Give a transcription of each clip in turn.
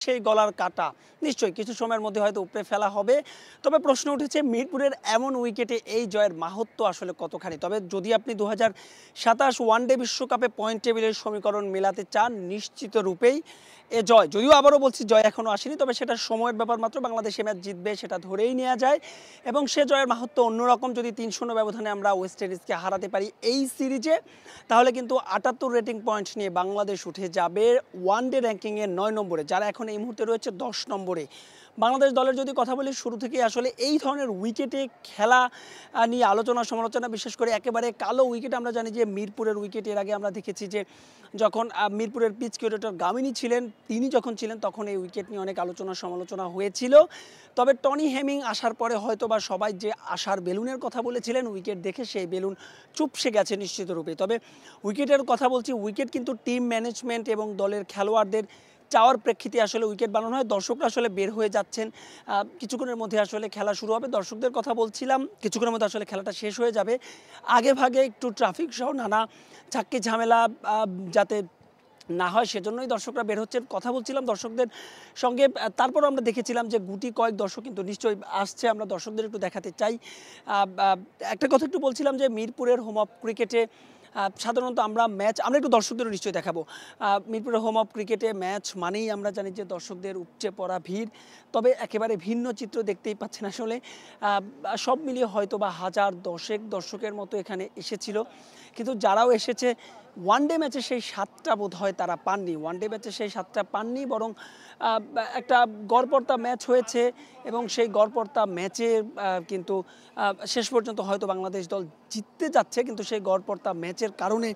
সেই গলার কাটা নিশ্চয়ই কিছু সময়ের মধ্যে হয়তো উপড়ে ফেলা হবে। তবে প্রশ্ন উঠেছে মিরপুরের এমন উইকেটে এই জয়ের মাহাত্ম্য আসলে কতখানি। তবে যদি আপনি 2027 ওয়ানডে বিশ্বকাপে পয়েন্ট টেবিলের সমীকরণ মেলাতে চান, নিশ্চিত রূপেই এ জয়, যদিও আবারও বলছি জয় এখনও আসেনি, তবে সেটা সময়ের ব্যাপার মাত্র। বাংলাদেশ ম্যাচ জিতবে সেটা ধরেই নেওয়া যায় এবং সে জয়ের মাহাত্ম্য অন্যরকম। যদি 3-0 ব্যবধানে আমরা ওয়েস্ট ইন্ডিজকে হারাতে পারি এই সিরিজে, তাহলে কিন্তু 78 রেটিং পয়েন্ট নিয়ে বাংলাদেশ উঠে যাবে ওয়ানডে র্যাঙ্কিংয়ে 9 নম্বরে, যারা এখন এই মুহূর্তে রয়েছে 10 নম্বরে। বাংলাদেশ দলের যদি কথা বলি, শুরু থেকেই আসলে এই ধরনের উইকেটে খেলা নিয়ে আলোচনা সমালোচনা, বিশেষ করে একেবারে কালো উইকেট। আমরা জানি যে মিরপুরের উইকেট এর আগে আমরা দেখেছি যে যখন মিরপুরের পিচ কিউরেটর গামিনী ছিলেন, তিনি যখন ছিলেন তখন এই উইকেট নিয়ে অনেক আলোচনা সমালোচনা হয়েছিল। তবে টনি হেমিং আসার পরে হয়তো বা সবাই যে আশার বেলুনের কথা বলেছিলেন, উইকেট দেখে সেই বেলুন চুপসে গেছে নিশ্চিত রূপে। তবে উইকেটের কথা বলছি, উইকেট কিন্তু টিম ম্যানেজমেন্ট এবং দলের খেলোয়াড়দের চাওয়ার প্রেক্ষিতে আসলে উইকেট বানানো হয়। দর্শকরা আসলে বের হয়ে যাচ্ছেন, কিছুক্ষণের মধ্যে আসলে খেলা শুরু হবে। দর্শকদের কথা বলছিলাম, কিছুক্ষণের মধ্যে আসলে খেলাটা শেষ হয়ে যাবে। আগে ভাগে একটু ট্রাফিক সহ নানা চাক্কি ঝামেলা যাতে না হয় সেজন্যই দর্শকরা বের হচ্ছেন। কথা বলছিলাম দর্শকদের সঙ্গে, তারপর আমরা দেখেছিলাম যে গুটি কয়েক দর্শক কিন্তু নিশ্চয়ই আসছে, আমরা দর্শকদের একটু দেখাতে চাই। একটা কথা একটু বলছিলাম যে মিরপুরের হোম অফ ক্রিকেটে সাধারণত আমরা একটু দর্শকদেরও নিশ্চয়ই দেখাবো। মিরপুরের হোম অফ ক্রিকেটে ম্যাচ মানেই আমরা জানি যে দর্শকদের উপচে পড়া ভিড়। তবে একেবারে ভিন্ন চিত্র দেখতেই পাচ্ছেন আসলে। সব মিলিয়ে হয়তো বা 1000 দর্শকের মতো এখানে এসেছিল, কিন্তু যারাও এসেছে ওয়ানডে ম্যাচে সেই 7টা বোধ হয় তারা পাননি। ওয়ানডে ম্যাচে সেই 7টা পাননি, বরং একটা গড়পড়তা ম্যাচ হয়েছে এবং সেই গড়পড়তা ম্যাচে কিন্তু শেষ পর্যন্ত হয়তো বাংলাদেশ দল জিততে যাচ্ছে, কিন্তু সেই গড়পড়তা ম্যাচের কারণে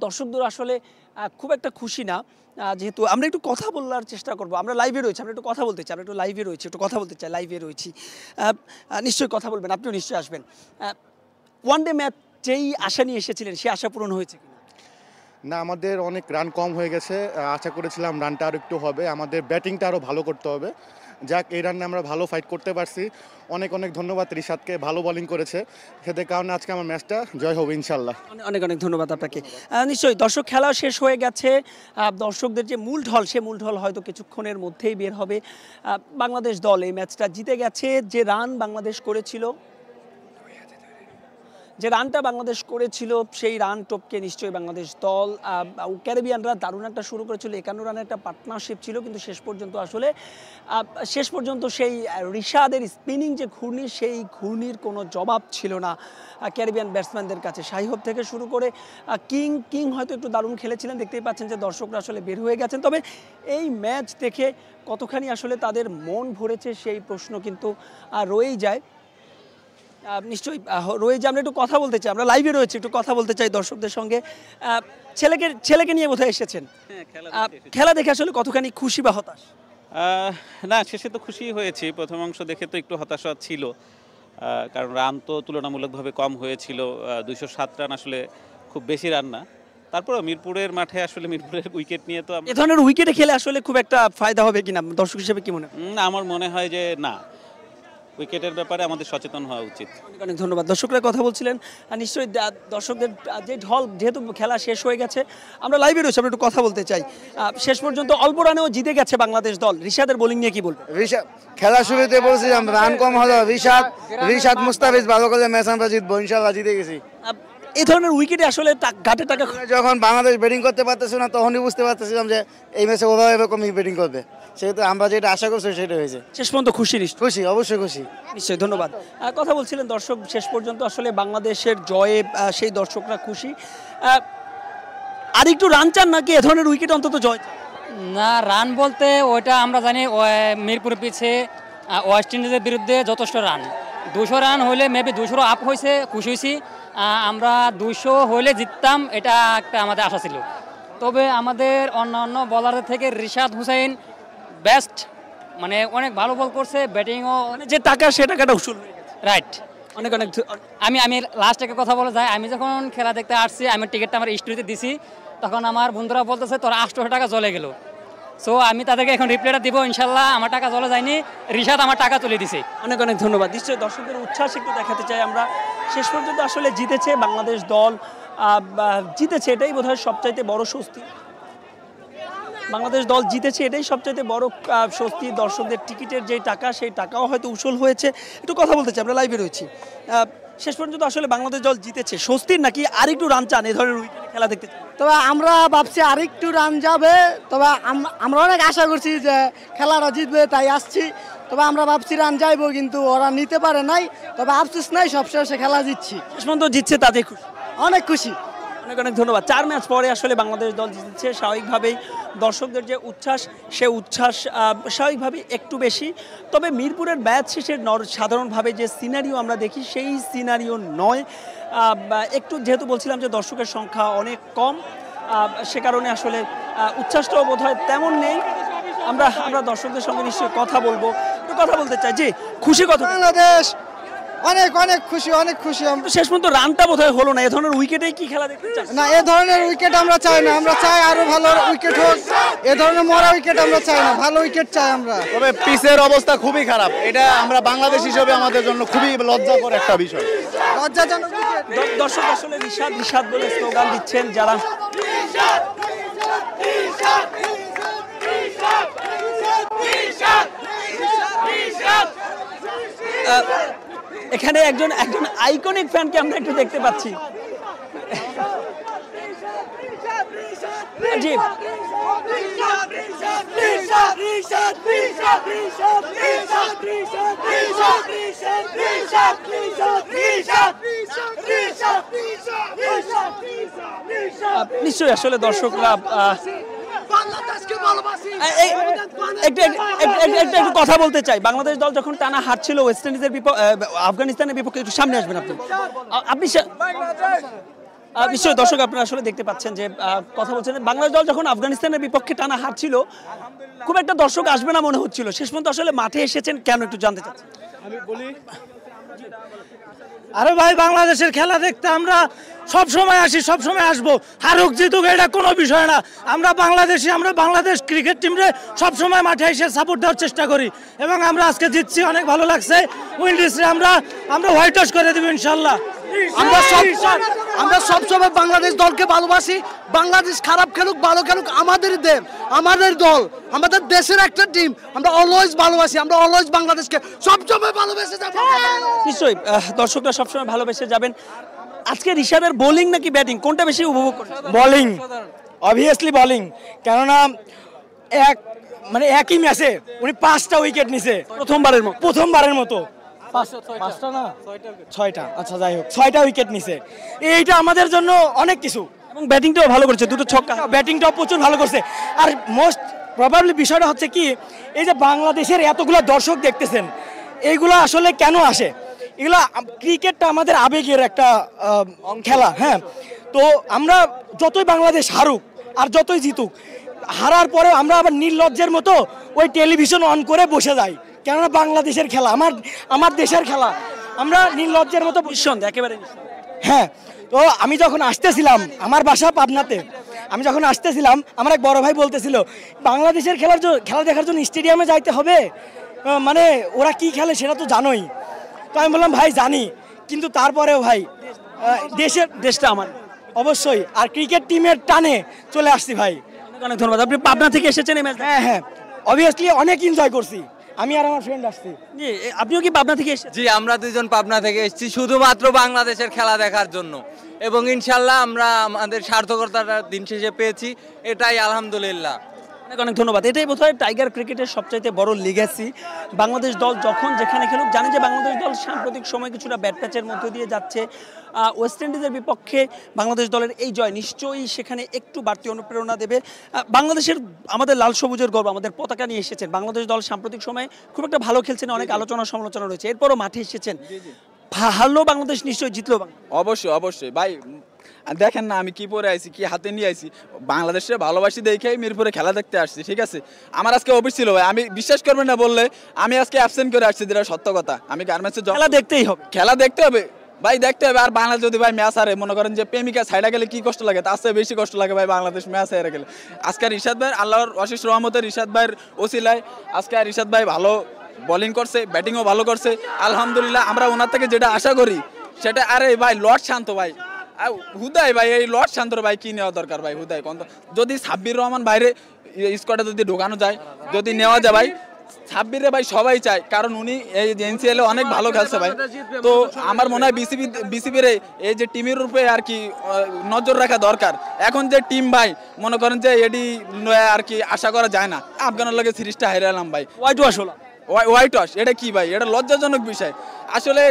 দর্শকদের আসলে খুব একটা খুশি না। যেহেতু আমরা একটু কথা বলার চেষ্টা করবো, আমরা লাইভে রয়েছি, আমরা একটু কথা বলতে চাই, আমরা একটু লাইভে রয়েছি, একটু কথা বলতে চাই, লাইভে রয়েছি। নিশ্চয়ই কথা বলবেন, আপনিও নিশ্চয়ই আসবেন। ওয়ানডে ম্যাচ যেই আশা নিয়ে এসেছিলেন সেই আশা পূরণ হয়েছে কিনা? না, আমাদের অনেক রান কম হয়ে গেছে। আশা করেছিলাম রানটা আরও একটু হবে, আমাদের ব্যাটিংটা আরও ভালো করতে হবে। যাক, এই রানে আমরা ভালো ফাইট করতে পারছি। অনেক অনেক ধন্যবাদ রিশাদকে, ভালো বোলিং করেছে, সেদের কারণে আজকে আমার ম্যাচটা জয় হবে ইনশাল্লাহ। অনেক অনেক ধন্যবাদ আপনাকে। নিশ্চয়ই দর্শক, খেলা শেষ হয়ে গেছে। দর্শকদের যে মূল ঢল, সে মূল ঢল হয়তো কিছুক্ষণের মধ্যেই বের হবে। বাংলাদেশ দল এই ম্যাচটা জিতে গেছে। যে রান বাংলাদেশ করেছিল, যে রানটা বাংলাদেশ করেছিল, সেই রান টপকে নিশ্চয়ই বাংলাদেশ দল, ক্যারিবিয়ানরা দারুণ একটা শুরু করেছিল। 51 রানের একটা পার্টনারশিপ ছিল, কিন্তু শেষ পর্যন্ত সেই রিশাদের স্পিনিং যে ঘূর্ণি, সেই ঘূর্ণির কোনো জবাব ছিল না ক্যারিবিয়ান ব্যাটসম্যানদের কাছে। শাহিব থেকে শুরু করে কিং হয়তো একটু দারুণ খেলেছিলেন। দেখতেই পাচ্ছেন যে দর্শকরা আসলে বের হয়ে গেছেন। তবে এই ম্যাচ দেখে কতখানি আসলে তাদের মন ভরেছে সেই প্রশ্ন কিন্তু রয়েই যায়, নিশ্চয়ই রয়ে যে। আমরা একটু কথা বলতে চাই, আমরা লাইভে রয়েছি, একটু কথা বলতে চাই দর্শকদের সঙ্গে। ছেলেকে নিয়ে বোধহয় এসেছেন, খেলা দেখে আসলে কতখানি খুশি বা হতাশ? না, শেষে তো খুশি হয়েছি। প্রথম অংশ দেখে তো একটু হতাশা ছিল, কারণ রান তো তুলনামূলকভাবে কম হয়েছিল। 207 রান আসলে খুব বেশি রান না। তারপরে মিরপুরের মাঠে আসলে মিরপুরের উইকেট নিয়ে তো এ ধরনের উইকেটে খেলে আসলে খুব একটা ফায়দা হবে কিনা দর্শক হিসেবে কি মনে হয়? আমার মনে হয় যে না, উইকেটের ব্যাপারে আমাদের সচেতন হওয়া উচিত। অনেক অনেক ধন্যবাদ। দর্শকরা কথা বলছিলেন, নিশ্চয়ই দর্শকদের যে ঢল, যেহেতু খেলা শেষ হয়ে গেছে, আমরা লাইভে রয়েছি, আমরা একটু কথা বলতে চাই। শেষ পর্যন্ত অল্প রানেও জিতে গেছে বাংলাদেশ দল। রিশাদের বোলিং নিয়ে কি বলবেন? খেলা শুরুতে বলছিলাম রান কম হলো, রিশাদ মুস্তাফিজ ভালো করে ম্যাচ আমরা জিতবো ইনশাআল্লাহ, জিতে গেছি। এই ধরনের উইকেটে আসলে ঘাটে টাকা, যখন বাংলাদেশ ব্যাটিং করতে পারতেছে না তখনই বুঝতে পারতেছিলাম যে এই ম্যাচে ওরা এরকমই ব্যাটিং করবে, সেহেতু আমরা যেটা আশা করছি সেটা হয়েছে। শেষ পর্যন্ত খুশি? খুশি, অবশ্যই খুশি। নিশ্চয়ই, ধন্যবাদ। কথা বলছিলেন দর্শক, শেষ পর্যন্ত আসলে বাংলাদেশের জয়ে সেই দর্শকরা খুশি। আর একটু রান চান নাকি এ ধরনের উইকেট অন্তত জয়? না, রান বলতে ওইটা আমরা জানি মিরপুর পিছে ওয়েস্ট ইন্ডিজের বিরুদ্ধে যথেষ্ট রান, 200 রান হলে মেবি 200 আপ হয়েছে, খুশি হয়েছি। আমরা 200 হলে জিততাম, এটা একটা আমাদের আশা ছিল। তবে আমাদের অন্যান্য বলারদের থেকে রিশাদ হুসাইন বেস্ট, মানে অনেক ভালো বল করছে, ব্যাটিংও যে টাকা সে টাকাটা উসুল, রাইট। অনেক অনেক। আমি লাস্ট একটা কথা বলে যাই, আমি যখন খেলা দেখতে আসছি, আমি টিকিটটা আমার স্টোরিতে দিছি, তখন আমার বন্ধুরা বলতেছে তোর 800 টাকা চলে গেল। সো আমি তাদেরকে এখন রিপ্লাইটা দিব, ইনশাল্লাহ আমার টাকা চলে যায়নি, রিশাদ আমার টাকা তুলে দিছে। অনেক অনেক ধন্যবাদ। নিশ্চয়ই দর্শকদের উচ্ছ্বাস একটু দেখাতে চাই আমরা। শেষ পর্যন্ত আসলে জিতেছে বাংলাদেশ দল, জিতেছে, এটাই বোধহয় সবচাইতে বড় স্বস্তি। বাংলাদেশ দল জিতেছে, এটাই সবচেয়ে বড় স্বস্তি। দর্শকদের টিকিটের যে টাকা, সেই টাকাও হয়তো উসুল হয়েছে। একটু কথা বলতে চাই, আমরা লাইভে রয়েছি। শেষ পর্যন্ত আসলে বাংলাদেশ দল জিতেছে, স্বস্তির নাকি আরেকটু রান চান এই ধরনের উইকেটে খেলা দেখতে চান? তবে আমরা ভাবছি আরেকটু রান যাবে, তবে আমরা অনেক আশা করছি যে খেলাটা জিতবে, তাই আসছি। তবে আমরা ভাবছি রান যাইবো, কিন্তু ওরা নিতে পারে নাই। তবে আফসোস নাই, সবশেষে খেলা জিতছি, শেষ পর্যন্ত জিতছে, তাতে খুশি, অনেক খুশি। অনেক অনেক ধন্যবাদ। 4 ম্যাচ পরে আসলে বাংলাদেশ দল জিতেছে, স্বাভাবিকভাবেই দর্শকদের যে উচ্ছ্বাস, সে উচ্ছ্বাস স্বাভাবিকভাবেই একটু বেশি। তবে মিরপুরের ম্যাচ শেষের সাধারণভাবে যে সিনারিও আমরা দেখি, সেই সিনারিও নয়। একটু যেহেতু বলছিলাম যে দর্শকের সংখ্যা অনেক কম, সে কারণে আসলে উচ্ছ্বাসটাও বোধ হয় তেমন নেই। আমরা দর্শকদের সঙ্গে নিশ্চয়ই কথা বলবো, একটু কথা বলতে চাই। জি, খুশি কথা বাংলাদেশ অনেক অনেক খুশি, অনেক খুশি। শেষ পর্যন্ত রানটা বোধহয় হলো না। এ ধরনের উইকেটে কি খেলা দেখতে চান? না, এ ধরনের উইকেট আমরা চাই না, আমরা চাই আরো ভালো উইকেট হোক। এ ধরনের মরা উইকেট আমরা চাই না, ভালো উইকেট চাই আমরা। তবে পিচের অবস্থা খুবই খারাপ, এটা আমরা বাংলাদেশ হিসেবে আমাদের জন্য খুবই লজ্জাকর একটা বিষয়। লজ্জাজনক উইকেট। দর্শক আসলে রিশাদ বলে স্লোগান দিচ্ছেন যারা। এখানে একজন আইকনিক ফ্যানকে আমরা একটু দেখতে পাচ্ছি। জি, নিশ্চয়ই আসলে দর্শকরা একটু কথা বলতে চাই। বাংলাদেশ দল যখন টানা হারছিল ওয়েস্ট ইন্ডিজের আফগানিস্তানের বিপক্ষে, একটু সামনে আসবেন আপনি নিশ্চয়ই দর্শক আপনারা আসলে দেখতে পাচ্ছেন যে কথা বলছেন। বাংলাদেশ দল যখন আফগানিস্তানের বিপক্ষে টানা হারছিল, খুব একটা দর্শক আসবে না মনে হচ্ছিল। শেষ পর্যন্ত আসলে মাঠে এসেছেন কেন, একটু জানতে চাচ্ছি। আমি বলি, আরে ভাই, বাংলাদেশের খেলা দেখতে আমরা সব সময় আসি, সব সময় আসবো। হারুক জিতুক এটা কোনো বিষয় না। আমরা বাংলাদেশি, আমরা বাংলাদেশ ক্রিকেট টিমরে সব সময় মাঠে এসে সাপোর্ট দেওয়ার চেষ্টা করি, এবং আমরা আজকে জিতছি, অনেক ভালো লাগছে। উইন্ডিজরে আমরা হোয়াইট ওয়াশ করে দেবো ইনশাল্লাহ। আমরা সবসময় বাংলাদেশ দলকে ভালোবাসি। বাংলাদেশ খারাপ খেলুক, ভালো খেলুক, আমাদের দেশ, আমাদের দল, আমাদের দেশের একটা টিম। আমরা অলওয়েজ ভালোবাসি, আমরা অলওয়েজ বাংলাদেশকে সবসময় ভালোবেসে যাব। নিশ্চয়ই দর্শকরা সবসময় ভালোবেসে যাবেন। আজকে রিশাদের বোলিং নাকি ব্যাটিং, কোনটা বেশি উপভোগ করেন? Bowling, obviously bowling. কেননা একই ম্যাচে উনি 5টা উইকেট নিছে, প্রথমবারের মতো। 5টা না 6টা, আচ্ছা যাই হোক, 6টা উইকেট নিছে। এইটা আমাদের জন্য অনেক কিছু, এবং ব্যাটিংটাও ভালো করেছে, 2টো ছক্কা, ব্যাটিংটাও প্রচুর ভালো করছে। আর মোস্ট প্রবাবলি বিষয়টা হচ্ছে কি, এই যে বাংলাদেশের এতগুলো দর্শক দেখতেছেন, এইগুলো আসলে কেন আসে? এগুলো ক্রিকেটটা আমাদের আবেগের একটা খেলা। হ্যাঁ, তো আমরা যতই বাংলাদেশ হারুক আর যতই জিতুক, হারার পরে আমরা আবার নির্লজ্জের মতো ওই টেলিভিশন অন করে বসে যাই, কেননা বাংলাদেশের খেলা, আমার দেশের খেলা, আমরা নির্লজ্জের মতো একেবারে। হ্যাঁ, তো আমি যখন আসতেছিলাম, আমার বাসা পাবনাতে, আমি যখন আসতেছিলাম, আমার এক বড় ভাই বলতেছিল বাংলাদেশের খেলা দেখার জন্য স্টেডিয়ামে যাইতে হবে, মানে ওরা কি খেলে সেটা তো জানোই। তো আমি বললাম ভাই জানি, কিন্তু তারপরেও ভাই দেশটা আমার অবশ্যই, আর ক্রিকেট টিমের টানে চলে আসছি ভাই। অনেক ধন্যবাদ। আপনি পাবনা থেকে এসেছেন এই ম্যাচ? হ্যাঁ, অবভিয়াসলি অনেক এনজয় করছি, আমি আর আমার ফ্রেন্ড আসছি। জি, আপনিও কি পাবনা থেকে এসেছেন? জি, আমরা দুইজন পাবনা থেকে এসেছি শুধুমাত্র বাংলাদেশের খেলা দেখার জন্য, এবং ইনশাল্লাহ আমরা আমাদের সার্থকতাটা দিন শেষে পেয়েছি, এটাই আলহামদুলিল্লাহ। অনেক অনেক ধন্যবাদ। এটাই বোধহয় টাইগার ক্রিকেটের সবচাইতে বড় লিগ্যাসি। বাংলাদেশ দল যখন যেখানে খেলুক, জানি যে বাংলাদেশ দল সাম্প্রতিক সময় কিছুটা ব্যাড প্যাচের মধ্যে দিয়ে যাচ্ছে। ওয়েস্ট ইন্ডিজের বিপক্ষে বাংলাদেশ দলের এই জয় নিশ্চয়ই সেখানে একটু বাড়তি অনুপ্রেরণা দেবে। বাংলাদেশের, আমাদের লাল সবুজের গর্ব, আমাদের পতাকা নিয়ে এসেছেন। বাংলাদেশ দল সাম্প্রতিক সময়ে খুব একটা ভালো খেলছে না, অনেক আলোচনা সমালোচনা রয়েছে, এরপরও মাঠে এসেছেন। হারলো বাংলাদেশ, নিশ্চয়ই জিতলো বাংলাদেশ। অবশ্যই ভাই, দেখেন না আমি কি পরে আইছি, কি হাতে নিয়ে আইছি। বাংলাদেশে ভালোবাসি দেখেই মিরপুরে খেলা দেখতে আসছি, ঠিক আছে। আমার আজকে অফিস ছিল ভাই, আমি বিশ্বাস করবেন না বললে, আমি আজকে অ্যাবসেন্ট করে আসছি, যেটা সত্য কথা। আমি গার্মেন্টসে খেলা দেখতেই হবে, খেলা দেখতে হবে ভাই, দেখতে হবে। আর বাংলাদেশ যদি ভাই ম্যাচ হারে, মনে করেন যে প্রেমিকা সাইডা গেলে কি কষ্ট লাগে, তার চেয়ে বেশি কষ্ট লাগে ভাই বাংলাদেশ ম্যাচ হারে গেলে। আজকে রিশাদ ভাই, আল্লাহর অশেষ রহমতে রিশাদ ভাইয়ের ওসিলায় আজকে রিশাদ ভাই ভালো বোলিং করছে, ব্যাটিংও ভালো করছে, আলহামদুলিল্লাহ। আমরা ওনার থেকে যেটা আশা করি সেটা, আরে ভাই লর্ড শান্ত ভাই, হুদাই ভাই, এই লর্ড শান্তর ভাই কি নেওয়া দরকার ভাই, হুদাই যদি সাব্বির রহমান বাইরে স্কোয়াডে যদি ঢোকানো যায়, যদি নেওয়া যায় ভাই, সাব্বিরে ভাই সবাই চায়, কারণ উনি এই এনসিএল এ অনেক ভালো খেলছে ভাই। তো আমার মনে হয় বিসিবির এই যে টিমের উপরে আর কি নজর রাখা দরকার। এখন যে টিম ভাই মনে করেন যে এডি আর কি আশা করা যায় না। আফগানের লগে সিরিজটা হেরে এলাম ভাই, হোয়াইট ওয়াশ হলো, হোয়াইট ওয়াশ, এটা কি ভাই? এটা লজ্জাজনক বিষয় আসলে।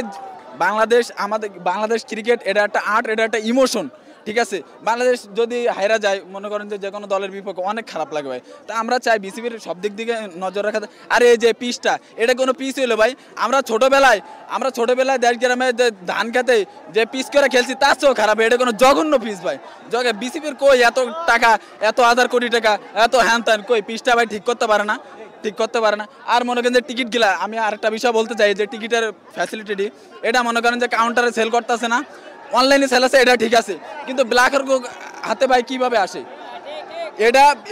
বাংলাদেশ ক্রিকেট এটা একটা আর্ট, এটা একটা ইমোশন, ঠিক আছে? বাংলাদেশ যদি হাইরা যায় মনে করেন যে কোনো দলের বিপক্ষে অনেক খারাপ লাগে ভাই। তা আমরা চাই বিসিবির সব দিক দিকে নজর রাখা। আর এই যে পিচটা, এটা কোনো পিচ হইলো ভাই? আমরা ছোটবেলায় দেশ গ্রামে যে ধান খেতে যে পিচ করে খেলছি তার চেয়েও খারাপ, এটা কোনো জঘন্য পিচ ভাই। বিসিবির কই এত টাকা, এত 1000 কোটি টাকা, এত হ্যান ত্যান, কই পিচটা ভাই ঠিক করতে পারে না। আর মনে করেন যে টিকিট গিলা, আমি আরেকটা বিষয় বলতে চাই যে টিকিটের ফ্যাসিলিটি, এটা মনে করেন যে কাউন্টারে সেল করতেছে না, অনলাইনে সেল আছে, এটা ঠিক আছে, কিন্তু ব্ল্যাকের হাতে ভাই কিভাবে আসে?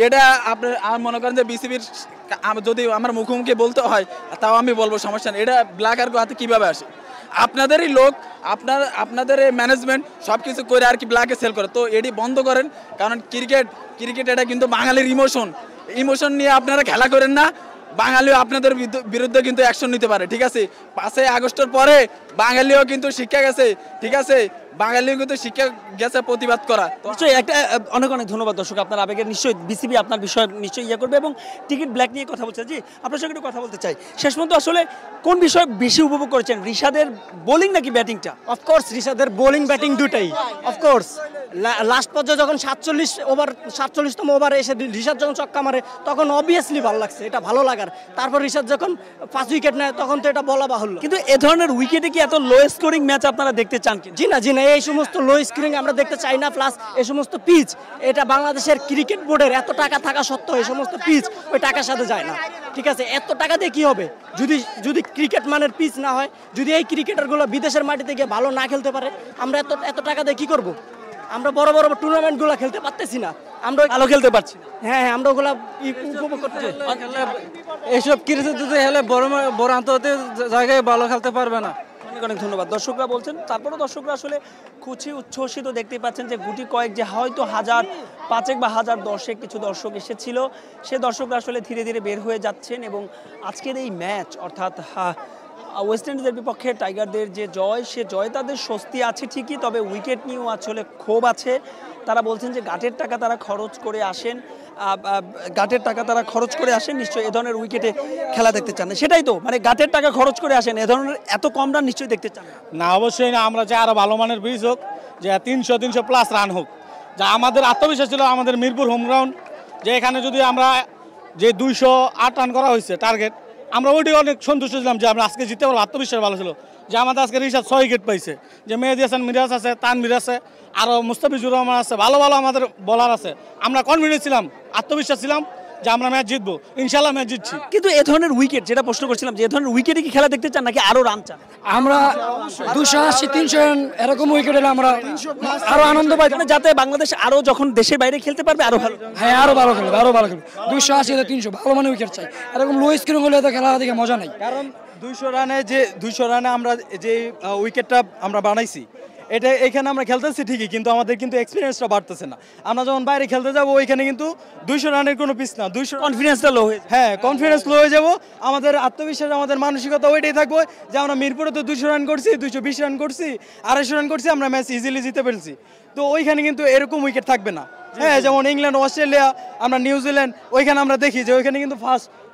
এটা আপনার মনে করেন যে বিসিবির যদি আমার মুখোমুখি বলতে হয় তাও আমি বলবো সমস্যা নেই, এটা ব্ল্যাকের হাতে কিভাবে আসে? আপনাদেরই লোক, আপনাদের ম্যানেজমেন্ট সব কিছু করে আর কি ব্ল্যাকে সেল করে, তো এটি বন্ধ করেন। কারণ ক্রিকেট এটা কিন্তু বাঙালির ইমোশন নিয়ে আপনারা খেলা করেন না। বাঙালিও আপনাদের বিরুদ্ধে কিন্তু অ্যাকশন নিতে পারে, ঠিক আছে? 5ই আগস্টের পরে বাঙালিও কিন্তু শিক্ষা গেছে, ঠিক আছে? বাঙালিও কিন্তু শিক্ষা গেছে প্রতিবাদ করা। নিশ্চয়ই একটা অনেক ধন্যবাদ দর্শক, আপনার আবেগের নিশ্চয়ই বিসিবি আপনার বিষয় নিশ্চয়ই ইয়ে করবে এবং টিকিট ব্ল্যাক নিয়ে কথা বলছেন। জি, আপনার সঙ্গে একটু কথা বলতে চাই। শেষ পর্যন্ত আসলে কোন বিষয় বেশি উপভোগ করেছেন, রিশাদের বোলিং নাকি ব্যাটিংটা? অফকোর্স রিশাদের বোলিং ব্যাটিং দুটাই, অফকোর্স। লাস্ট পর্যায়ে যখন 47তম ওভারে এসে রিশাদ যখন ছক্কা মারে তখন অবভিয়াসলি ভালো লাগছে, এটা ভালো লাগার। তারপর রিশাদ যখন 5 উইকেট নেয় তখন তো এটা বলা বাহুল্য। কিন্তু এ ধরনের উইকেটে কি এত লো স্কোরিং ম্যাচ আপনারা দেখতে চান কি? জি না, এই সমস্ত লো স্কোরিং আমরা দেখতে চাই না। প্লাস এই সমস্ত পিচ, এটা বাংলাদেশের ক্রিকেট বোর্ডের এত টাকা থাকা সত্ত্বেও এই সমস্ত পিচ ওই টাকার সাথে যায় না, ঠিক আছে? এত টাকা দিয়ে কি হবে যদি ক্রিকেট মানের পিচ না হয়, যদি এই ক্রিকেটারগুলো বিদেশের মাটিতে গিয়ে ভালো না খেলতে পারে, আমরা এত টাকা দিয়ে কি করব? আমরা বড় টুর্নামেন্টগুলো খেলতে পারতেছি না, আমরা ভালো খেলতে পারছি না। হ্যাঁ, আমরা ওগুলা উপভোগ করতে এইসব ক্রিকেট যদি হেলে বড় আন্তর্জাতিক জায়গায় ভালো খেলতে পারবে না। অনেক ধন্যবাদ। দর্শকরা বলছেন, তারপরে দর্শকরা আসলে খুশি উচ্ছ্বসিত দেখতেই পাচ্ছেন যে গুটি কয়েক যে হয়তো 1005 বা 1010 কিছু দর্শক এসেছিল, সে দর্শকরা আসলে ধীরে ধীরে বের হয়ে যাচ্ছেন এবং আজকের এই ম্যাচ অর্থাৎ ওয়েস্ট ইন্ডিজের বিপক্ষে টাইগারদের যে জয়, সে জয় তাদের স্বস্তি আছে ঠিকই, তবে উইকেট নিয়েও আসলে ক্ষোভ আছে। তারা বলছেন যে গাটের টাকা তারা খরচ করে আসেন, নিশ্চয়ই এ ধরনের উইকেটে খেলা দেখতে চান না। সেটাই তো, মানে গাটের টাকা খরচ করে আসেন, এ ধরনের এত কম রান নিশ্চয়ই দেখতে চান না। অবশ্যই না, আমরা চাই আরো ভালো মানের পিচ হোক, যে 300+ রান হোক। যা আমাদের আত্মবিশ্বাস ছিল আমাদের মিরপুর হোম গ্রাউন্ড, যে এখানে যদি আমরা যে 208 রান করা হয়েছে টার্গেট, আমরা ওইটি অনেক সন্তুষ্ট ছিলাম যে আমরা আজকে জিততে পারবো। আত্মবিশ্বাস ভালো ছিল যে আমাদের আজকে রিশাদ 6 উইকেট পাইছে, যে মেহেদী হাসান মিরাজ আছে, তানভীর আছে, আরও মুস্তাফিজুর রহমান আছে, ভালো আমাদের বোলার আছে। আমরা কনফিডেন্স ছিলাম, আত্মবিশ্বাস ছিলাম যে আমরা ম্যাচ জিতবো, ইনশাল্লাহ ম্যাচ জিতছি। কিন্তু এ ধরনের উইকেট, যেটা প্রশ্ন করছিলাম, যে এ ধরনের উইকেটে কি খেলা দেখতে চান নাকি আরো রান চান? আমরা 280-300 রান এরকম উইকেট এলে আমরা আরো আনন্দ পাই, যাতে বাংলাদেশ আরো যখন দেশের বাইরে খেলতে পারবে আরো ভালো। হ্যাঁ, আরো ভালো খেলবে। 280-300 ভালো মানে উইকেট চাই, এরকম লো স্কোরিং হলে তো খেলা দেখে মজা নাই। কারণ 200 রানে আমরা যে উইকেটটা আমরা বানাইছি, এটা এখানে আমরা খেলতেছি ঠিকই, কিন্তু আমাদের কিন্তু এক্সপিরিয়েন্সটা বাড়তেছে না। আমরা যখন বাইরে খেলতে যাবো ওইখানে কিন্তু 200 রানের কোনো পিচ না, 200 কনফিডেন্সটা লো হয়ে, হ্যাঁ কনফিডেন্স লো হয়ে যাবো। আমাদের আত্মবিশ্বাস, আমাদের মানসিকতা ওইটাই থাকবো যে আমরা মিরপুরে তো 200 রান করছি, 220 রান করছি, 250 রান করছি, আমরা ম্যাচ ইজিলি জিতে পেরেছি। তো ওইখানে কিন্তু এরকম উইকেট থাকবে না। হ্যাঁ, যেমন ইংল্যান্ড, অস্ট্রেলিয়া, আমরা নিউজিল্যান্ড, ওইখানে আমরা দেখি যে ওইখানে কিন্তু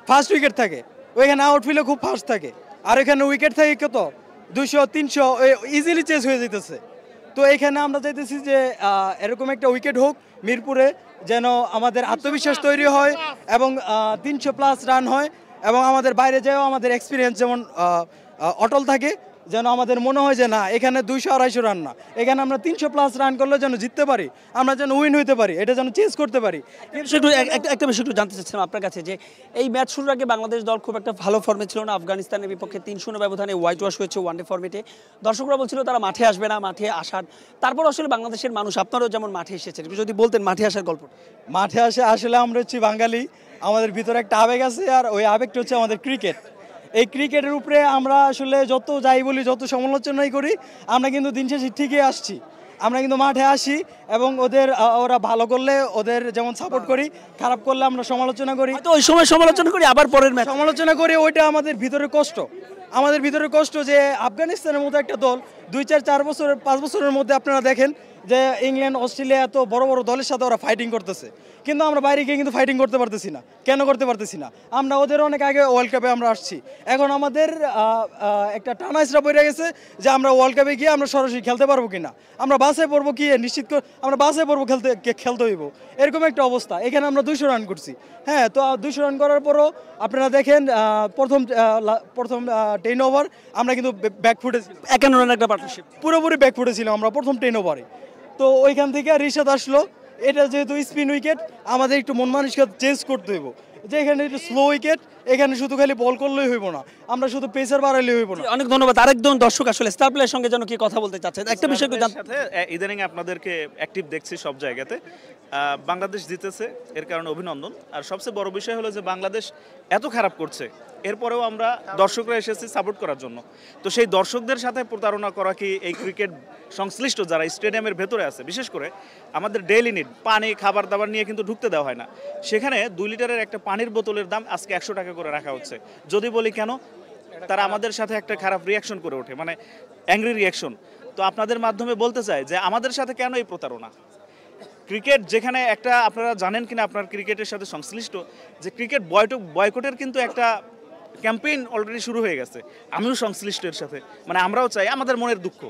ফার্স্ট উইকেট থাকে, ওইখানে আউটফিল্ডে খুব ফাস্ট থাকে, আর এখানে উইকেট থাকে কত 200-300 ইজিলি চেঞ্জ হয়ে যেতেছে। তো এখানে আমরা চাইতেছি যে এরকম একটা উইকেট হোক মিরপুরে, যেন আমাদের আত্মবিশ্বাস তৈরি হয় এবং 300+ রান হয়, এবং আমাদের বাইরে যাও আমাদের এক্সপিরিয়েন্স যেমন অটল থাকে, যেন আমাদের মনে হয় যে না এখানে 200-250 রান না, এখানে আমরা 300+ রান করলে যেন জিততে পারি, আমরা যেন উইন হইতে পারি, এটা যেন চেঞ্জ করতে পারি। একটা বিষয় একটু জানতে চাচ্ছিলাম আপনার কাছে, যে এই ম্যাচ শুরুর আগে বাংলাদেশ দল খুব একটা ভালো ফর্মে ছিল না, আফগানিস্তানের বিপক্ষে 3-0 ব্যবধানে হোয়াইট ওয়াশ হয়েছে ওয়ানডে ফর্মেটে। দর্শকরা বলছিল তারা মাঠে আসবে না, মাঠে আসার। তারপর আসলে বাংলাদেশের মানুষ, আপনারাও যেমন মাঠে এসেছেন, যদি বলতেন মাঠে আসার গল্প। মাঠে আসলে আমরা হচ্ছে বাঙালি, আমাদের ভিতরে একটা আবেগ আছে, আর ওই আবেগটা হচ্ছে আমাদের ক্রিকেট। এই ক্রিকেটের উপরে আমরা আসলে যত যাই বলি, যত সমালোচনাই করি, আমরা কিন্তু দিন শেষে ঠিকই আসছি। আমরা কিন্তু মাঠে আসি এবং ওদের ওরা ভালো করলে ওদের যেমন সাপোর্ট করি, খারাপ করলে আমরা সমালোচনা করি। তো ওই সময় সমালোচনা করি, আবার পরের ম্যাচ সমালোচনা করি, ওইটা আমাদের ভিতরে কষ্ট। আমাদের ভিতরে কষ্ট যে আফগানিস্তানের মতো একটা দল 2-4 বছর 5 বছরের মধ্যে আপনারা দেখেন যে ইংল্যান্ড অস্ট্রেলিয়া এত বড় বড় দলের সাথে ওরা ফাইটিং করতেছে, কিন্তু আমরা বাইরে গিয়ে কিন্তু ফাইটিং করতে পারতেছি না। কেন করতে পারতেছি না? আমরা ওদের অনেক আগে ওয়ার্ল্ড কাপে আমরা আসছি, এখন আমাদের একটা টানাইসরা পড়ে গেছে যে আমরা ওয়ার্ল্ড কাপে গিয়ে আমরা সরাসরি খেলতে পারবো কিনা, আমরা বাসে পড়বো কি নিশ্চিত আমরা বাসে পড়বো খেলতে হইব, এরকম একটা অবস্থা। এখানে আমরা 200 রান করছি, হ্যাঁ, তো 200 রান করার পরও আপনারা দেখেন প্রথম 10 ওভার আমরা কিন্তু ব্যাকফুটে 51 রানের একটা পার্টনারশিপ, পুরোপুরি ব্যাকফুটে ছিলাম আমরা প্রথম 10 ওভারে। তো ওইখান থেকে রিশাদ আসলো, এটা যেহেতু স্পিন উইকেট আমাদের একটু মন মানসিকতা চেঞ্জ করতে হইব, যে এখানে একটু স্লো উইকেট, এখানে শুধু খালি বল করলেই হইব না, আমরা শুধু পেসার বাড়াইলেই হইব না। অনেক ধন্যবাদ। আরেকজন দর্শক আসলে স্টার প্লেয়ারের সঙ্গে যেন কি কথা বলতে চাচ্ছেন, একটা বিষয় সাথে ইদানিং আপনাদেরকে অ্যাক্টিভ দেখছি সব জায়গাতে। বাংলাদেশ জিতেছে, এর কারণে অভিনন্দন। আর সবচেয়ে বড় বিষয় হলো যে বাংলাদেশ এত খারাপ করছে, এরপরেও আমরা দর্শকরা এসেছি সাপোর্ট করার জন্য। তো সেই দর্শকদের সাথে প্রতারণা করা কি এই ক্রিকেট সংশ্লিষ্ট যারা স্টেডিয়ামের ভেতরে আছে, বিশেষ করে আমাদের ডেইলি নিড পানি খাবার দাবার নিয়ে কিন্তু ঢুকতে দেওয়া হয় না। সেখানে 2 লিটারের একটা পানির বোতলের দাম আজকে 100 টাকা করে রাখা হচ্ছে। যদি বলি কেন, তারা আমাদের সাথে একটা খারাপ রিয়াকশন করে ওঠে, মানে অ্যাংরি রিয়াকশন। তো আপনাদের মাধ্যমে বলতে চাই যে আমাদের সাথে কেন এই প্রতারণা। ক্রিকেট যেখানে একটা, আপনারা জানেন কিনা আপনার ক্রিকেটের সাথে সংশ্লিষ্ট, যে ক্রিকেট বয়কটের কিন্তু একটা ক্যাম্পেইন অলরেডি শুরু হয়ে গেছে। আমিও সংশ্লিষ্ট এর সাথে, মানে আমরাও চাই, আমাদের মনের দুঃখ,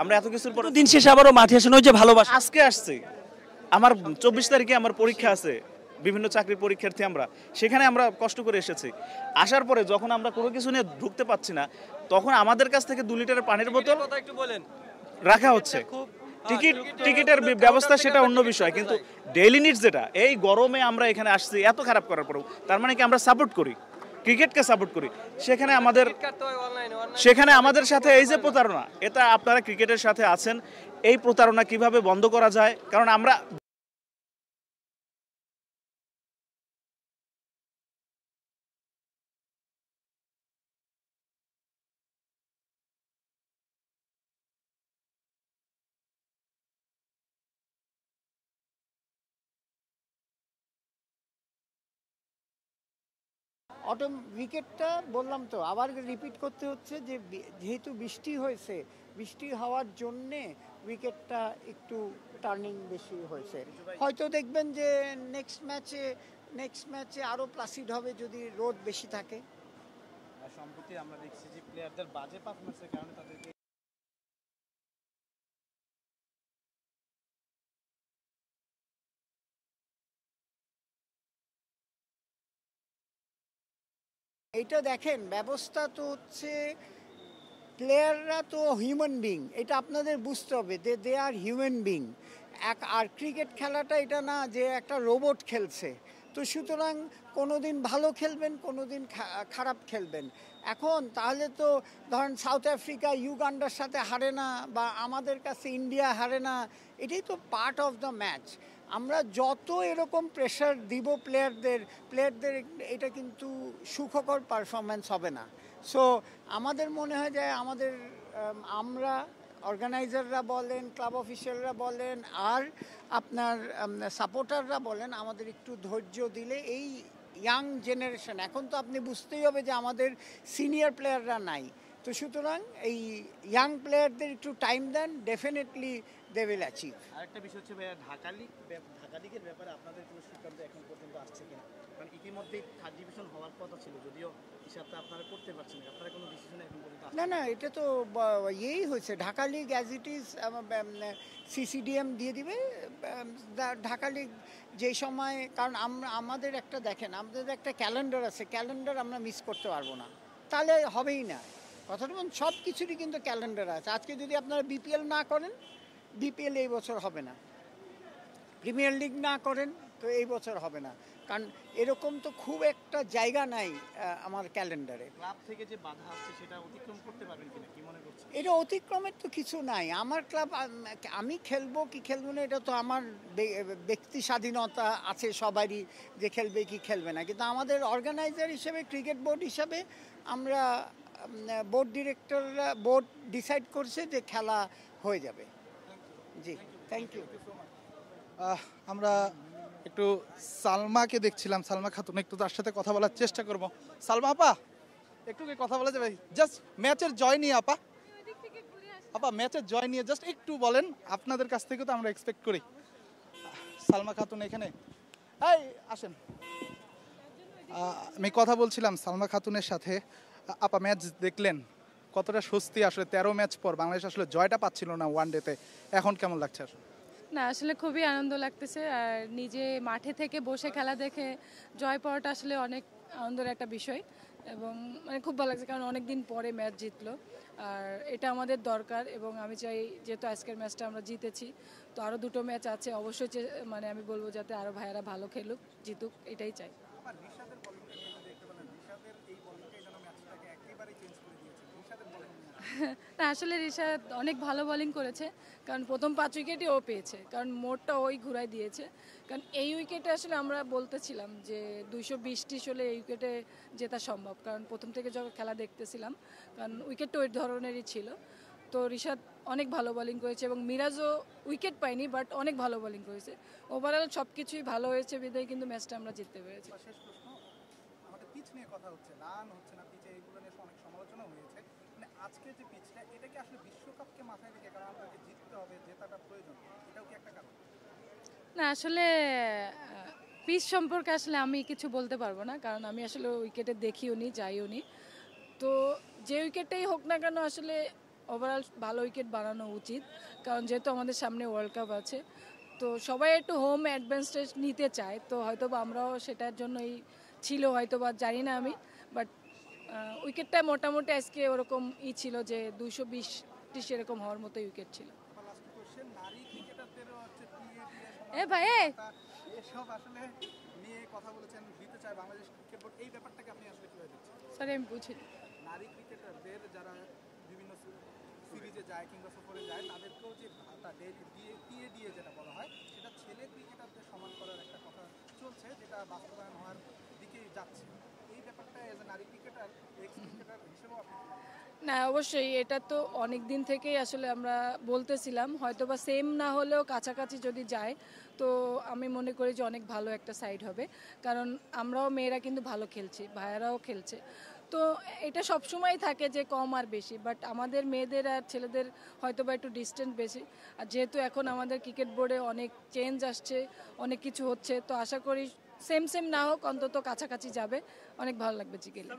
আমরা এত কিছুর পর দিন শেষে আবারও মাঠে আসেন, ওই যে ভালোবাসা। আজকে আসছে, আমার 24 তারিখে আমার পরীক্ষা আছে, বিভিন্ন চাকরির পরীক্ষার্থী আমরা, সেখানে আমরা কষ্ট করে এসেছি। আসার পরে যখন আমরা কোনো কিছু নিয়ে ঢুকতে পাচ্ছি না, তখন আমাদের কাছ থেকে 2 লিটারের পানির বোতল রাখা হচ্ছে। টিকিটের ব্যবস্থা সেটা অন্য বিষয়, কিন্তু ডেইলি নিডস যেটা, এই গরমে আমরা এখানে আসছি এত খারাপ করার পরেও, তার মানে কি আমরা সাপোর্ট করি, ক্রিকেটকে সাপোর্ট করি। সেখানে আমাদের সাথে এই যে প্রতারণা, এটা আপনারা ক্রিকেটের সাথে আছেন, এই প্রতারণা কিভাবে বন্ধ করা যায়? কারণ আমরা উইকেটটা বললাম তো, আবার রিপিট করতে হচ্ছে যে যেহেতু বৃষ্টি হয়েছে, বৃষ্টি হওয়ার জন্যে উইকেটটা একটু টার্নিং বেশি হয়েছে। হয়তো দেখবেন যে নেক্সট ম্যাচে আরও প্লাসিড হবে যদি রোদ বেশি থাকে। সম্প্রতি আমরা দেখছি যে প্লেয়ারদের বাজে পারফরম্যান্সের কারণে তাদেরকে এইটা দেখেন, ব্যবস্থা তো হচ্ছে, প্লেয়াররা তো হিউম্যান বিং, এটা আপনাদের বুঝতে হবে, দে আর হিউম্যান বিং। আর ক্রিকেট খেলাটা এটা না যে একটা রোবট খেলছে, তো সুতরাং কোনো দিন ভালো খেলবেন, কোনো দিন খারাপ খেলবেন। এখন তাহলে তো ধরেন সাউথ আফ্রিকা ইউগান্ডার সাথে হারে না, বা আমাদের কাছে ইন্ডিয়া হারে না, এটাই তো পার্ট অফ দ্য ম্যাচ। আমরা যত এরকম প্রেশার দিব প্লেয়ারদের, এটা কিন্তু সুখকর পারফরমেন্স হবে না। সো আমাদের মনে হয় যে আমরা অর্গানাইজাররা বলেন, ক্লাব অফিসিয়ালরা বলেন, আর আপনার সাপোর্টাররা বলেন, আমাদের একটু ধৈর্য দিলে এই ইয়াং জেনারেশন, এখন তো আপনি বুঝতেই হবে যে আমাদের সিনিয়র প্লেয়াররা নাই, তো সুতরাং এই ইয়াং প্লেয়ারদের একটু টাইম দেন, ডেফিনেটলি দে উইল অ্যাচিভ। আরেকটা বিষয় হচ্ছে ঢাকা লিগের ব্যাপারে আপনাদের কোনো সিদ্ধান্ত এখন পর্যন্ত আসছে কিনা? কারণ ইতিমধ্যেই 3rd ডিভিশন হওয়ার কথা ছিল, যদিও হিসাবটা আপনারা করতে পারছেন না, আপনারা কোনো ডিসিশন এখন পর্যন্ত না, এটা তো ইয়েই হয়েছে, Dhaka league as it is CCDM দিয়ে দিবে। ঢাকা লিগ যেই সময়, কারণ আমাদের একটা দেখেন, আমাদের একটা ক্যালেন্ডার আছে, ক্যালেন্ডার আমরা মিস করতে পারবো না, তাহলে হবেই না। কথাটা বলুন, সব কিছুরই কিন্তু ক্যালেন্ডার আছে। আজকে যদি আপনারা বিপিএল না করেন, বিপিএল এই বছর হবে না, প্রিমিয়ার লিগ না করেন তো এই বছর হবে না, কারণ এরকম তো খুব একটা জায়গা নাই আমার ক্যালেন্ডারে। ক্লাব থেকে যে বাধা আসছে সেটা অতিক্রম করতে পারবেন কিনা, কি মনে করছেন? এটা অতিক্রমের তো কিছু নাই। আমার ক্লাব, আমি খেলবো কি খেলবো না, এটা তো আমার ব্যক্তি স্বাধীনতা আছে সবারই, যে খেলবে কি খেলবে না। কিন্তু আমাদের অর্গানাইজার হিসেবে, ক্রিকেট বোর্ড হিসেবে, আমরা বোর্ড ডিরেক্টররা, বোর্ড ডিসাইড করছে যে খেলা হয়ে যাবে। জি থ্যাংক ইউ। আমরা একটু সালমাকে দেখছিলাম, সালমা খাতুন, একটু তার সাথে কথা বলার চেষ্টা করব। সালমা আপা, একটু কি কথা বলা যাবে? জাস্ট ম্যাচের জয় নিয়ে আপা, ম্যাচের জয় নিয়ে জাস্ট একটু বলেন, আপনাদের কাছ থেকে তো আমরা এক্সপেক্ট করি। সালমা খাতুন এখানে, এই আসেন। আমি কথা বলছিলাম সালমা খাতুনের সাথে। আপা, ম্যাচ দেখলেন, কতটা স্বস্তি আসলে 13 ম্যাচ পর বাংলাদেশ আসলে জয়টা পাচ্ছিল না ওয়ান ডেতে, এখন কেমন লাগছে আসলে? না, আসলে খুবই আনন্দ লাগতেছে। আর নিজে মাঠে থেকে বসে খেলা দেখে জয় পাওয়াটা আসলে অনেক আনন্দের একটা বিষয়, এবং মানে খুব ভালো লাগছে, কারণ অনেক দিন পরে ম্যাচ জিতলো, আর এটা আমাদের দরকার। এবং আমি চাই, যেহেতু আজকের ম্যাচটা আমরা জিতেছি, তো আরও 2টো ম্যাচ আছে, অবশ্যই মানে আমি বলবো যাতে আরও ভাইয়েরা ভালো খেলুক, জিতুক, এটাই চাই। না, আসলে রিশাদ অনেক ভালো বোলিং করেছে, কারণ প্রথম 5 উইকেটই ও পেয়েছে, কারণ মোড়টা ওই ঘুরাই দিয়েছে। কারণ এই উইকেটে আসলে আমরা বলতেছিলাম যে 220 হলে এই উইকেটে জেতা সম্ভব, কারণ প্রথম থেকে যখন খেলা দেখতেছিলাম, কারণ উইকেটটা ওই ধরনেরই ছিল। তো রিশাদ অনেক ভালো বোলিং করেছে, এবং মিরাজও উইকেট পায়নি, বাট অনেক ভালো বোলিং করেছে। ওভারঅল সব কিছুই ভালো হয়েছে, বিধায় কিন্তু ম্যাচটা আমরা জিততে পেরেছি। আমাদের পিচ নিয়ে কথা হচ্ছে, রান হচ্ছে না পিচে, এগুলো নিয়ে অনেক সমালোচনা হয়েছে। মানে আজকে যে পিচটা, এটা কি আসলে বিশ্বকাপকে মাথায় রেখে, কারণ আমাদেরকে জিততে হবে, জেতাটা প্রয়োজন, এটাও কি একটা কারণ? না, আসলে পিচ সম্পর্কে আসলে আমি কিছু বলতে পারবো না, কারণ আমি আসলে উইকেটে দেখিও নি, যাইও নি। তো যে উইকেটটাই হোক না কেন, আসলে ওভারঅল ভালো উইকেট বানানো উচিত, কারণ যেহেতু আমাদের সামনে ওয়ার্ল্ড কাপ আছে, তো সবাই একটু হোম অ্যাডভান্টেজ নিতে চায়। তো হয়তো বা আমরাও সেটার জন্যই ছিল, হয়তো বা জানি না আমি, বাট উইকেটটা মোটামুটি আজকে ওরকম ছিল যে 220 এরকম হওয়ার মতো উইকেট ছিল। এ ভাই, এসব আসলে নিয়ে কথা বলেছেন, দিতে চায় বাংলাদেশ ক্রিকেট বোর্ড, এই ব্যাপারটাকে আপনি আসলে কিভাবে দেখছেন? স্যার, আমি বুঝিনি। নারী ক্রিকেটারদের যারা বিভিন্ন সিরিজে যায় কিংবা সফরে যায়, তাদেরকেও যে ভাতা দিয়ে যেটা বলা হয়, সেটা ছেলে ক্রিকেটারদের সমান করার একটা কথা চলছে, যেটা বাস্তবায়ন হওয়ার দিকেই যাচ্ছে। এই ব্যাপারটা এজ এ নারী ক্রিকেটার, এক্স ক্রিকেটার হিসেবেও আপনি? না, অবশ্যই এটা তো অনেক দিন থেকেই আসলে আমরা বলতেছিলাম, হয়তো বা সেম না হলেও কাছাকাছি যদি যায়, তো আমি মনে করি যে অনেক ভালো একটা সাইড হবে, কারণ আমরাও মেয়েরা কিন্তু ভালো খেলছি, ভাইয়ারাও খেলছে। তো এটা সবসময় থাকে যে কম আর বেশি, বাট আমাদের মেয়েদের আর ছেলেদের হয়তো বা একটু ডিস্টেন্স বেশি। আর যেহেতু এখন আমাদের ক্রিকেট বোর্ডে অনেক চেঞ্জ আসছে, অনেক কিছু হচ্ছে, তো আশা করি সেম না হোক, অন্তত কাছাকাছি যাবে, অনেক ভালো লাগবে জিগেলে।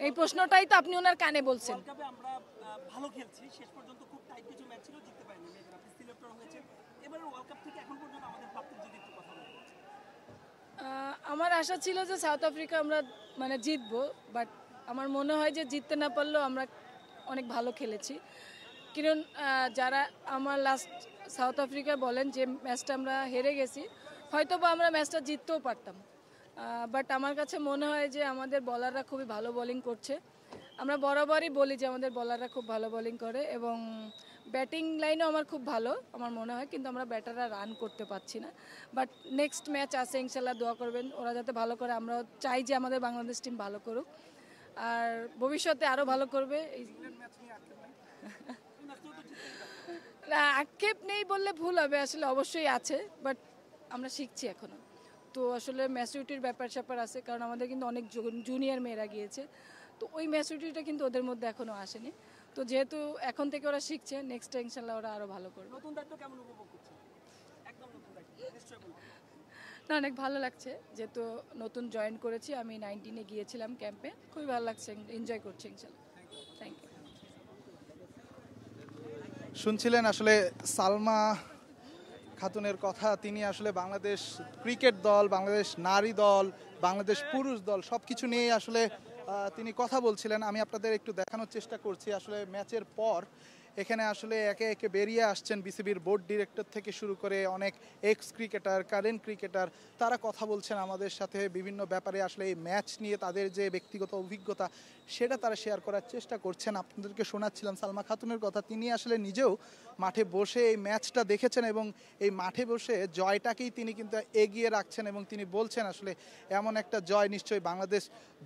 এই প্রশ্নটাই তো আপনি ওনার কানে বলছেন। আমরা ভালো খেলছি, শেষ পর্যন্ত খুব টাইট কিছু ম্যাচ ছিল, জিততে পারিনি, মেয়েরা সিলেক্টর হয়েছে। এবারে ওয়ার্ল্ড কাপ থেকে এখন পর্যন্ত আমাদের প্রাপ্তির যদি একটু কথা বলতে। আমার আশা ছিল যে সাউথ আফ্রিকা আমরা মানে জিতবো, বাট আমার মনে হয় যে জিততে না পারলেও আমরা অনেক ভালো খেলেছি। কারণ যারা আমার লাস্ট সাউথ আফ্রিকা বলেন যে ম্যাচটা আমরা হেরে গেছি, হয়তো বা আমরা ম্যাচটা জিততেও পারতাম, বাট আমার কাছে মনে হয় যে আমাদের বলাররা খুবই ভালো বোলিং করছে। আমরা বরাবরই বলি যে আমাদের বলাররা খুব ভালো বোলিং করে, এবং ব্যাটিং লাইনও আমার খুব ভালো আমার মনে হয়, কিন্তু আমরা ব্যাটাররা রান করতে পারছি না। বাট নেক্সট ম্যাচ আছে, ইনশাল্লাহ দোয়া করবেন ওরা যাতে ভালো করে, আমরাও চাই যে আমাদের বাংলাদেশ টিম ভালো করুক, আর ভবিষ্যতে আরও ভালো করবে। না, আক্ষেপ নেই বললে ভুল হবে, আসলে অবশ্যই আছে, বাট আমরা শিখছি এখনো। তো আসলে ম্যাচুরিটির ব্যাপার আছে, কারণ আমাদের কিন্তু অনেক জুনিয়র মেয়েরা গিয়েছে, তো ওই ম্যাচুরিটিটা কিন্তু ওদের মধ্যে এখনো আসেনি। তো যেহেতু এখন থেকে ওরা শিখছে, নেক্সট ইনশাল্লাহ ওরা আরো ভালো করবে। নতুন দায়িত্ব কেমন উপভোগ করছেন? একদম নতুন দায়িত্ব, নিশ্চয়ই বলুন। না, অনেক ভালো লাগছে, যেহেতু নতুন জয়েন করেছি, আমি 19-এ গিয়েছিলাম ক্যাম্পে, খুবই ভালো লাগছে, এনজয় করছি ইনশাল্লাহ। Thank you. শুনছিলেন আসলে সালমা খাতুনের কথা। তিনি আসলে বাংলাদেশ ক্রিকেট দল, বাংলাদেশ নারী দল, বাংলাদেশ পুরুষ দল সব কিছু নিয়ে আসলে তিনি কথা বলছিলেন। আমি আপনাদের একটু দেখানোর চেষ্টা করছি। আসলে ম্যাচের পর এখানে আসলে একে একে বেরিয়ে আসছেন বিসিবির বোর্ড ডিরেক্টর থেকে শুরু করে অনেক এক্স ক্রিকেটার, কারেন্ট ক্রিকেটার, তারা কথা বলছেন আমাদের সাথে বিভিন্ন ব্যাপারে। আসলে এই ম্যাচ নিয়ে তাদের যে ব্যক্তিগত অভিজ্ঞতা সেটা তারা শেয়ার করার চেষ্টা করছেন। আপনাদেরকে শোনাচ্ছিলাম সালমা খাতুনের কথা। তিনি আসলে নিজেও মাঠে বসে এই ম্যাচটা দেখেছেন, এবং এই মাঠে বসে জয়টাকেই তিনি কিন্তু এগিয়ে রাখছেন, এবং তিনি বলছেন আসলে এমন একটা জয় নিশ্চয়ই বাংলাদেশ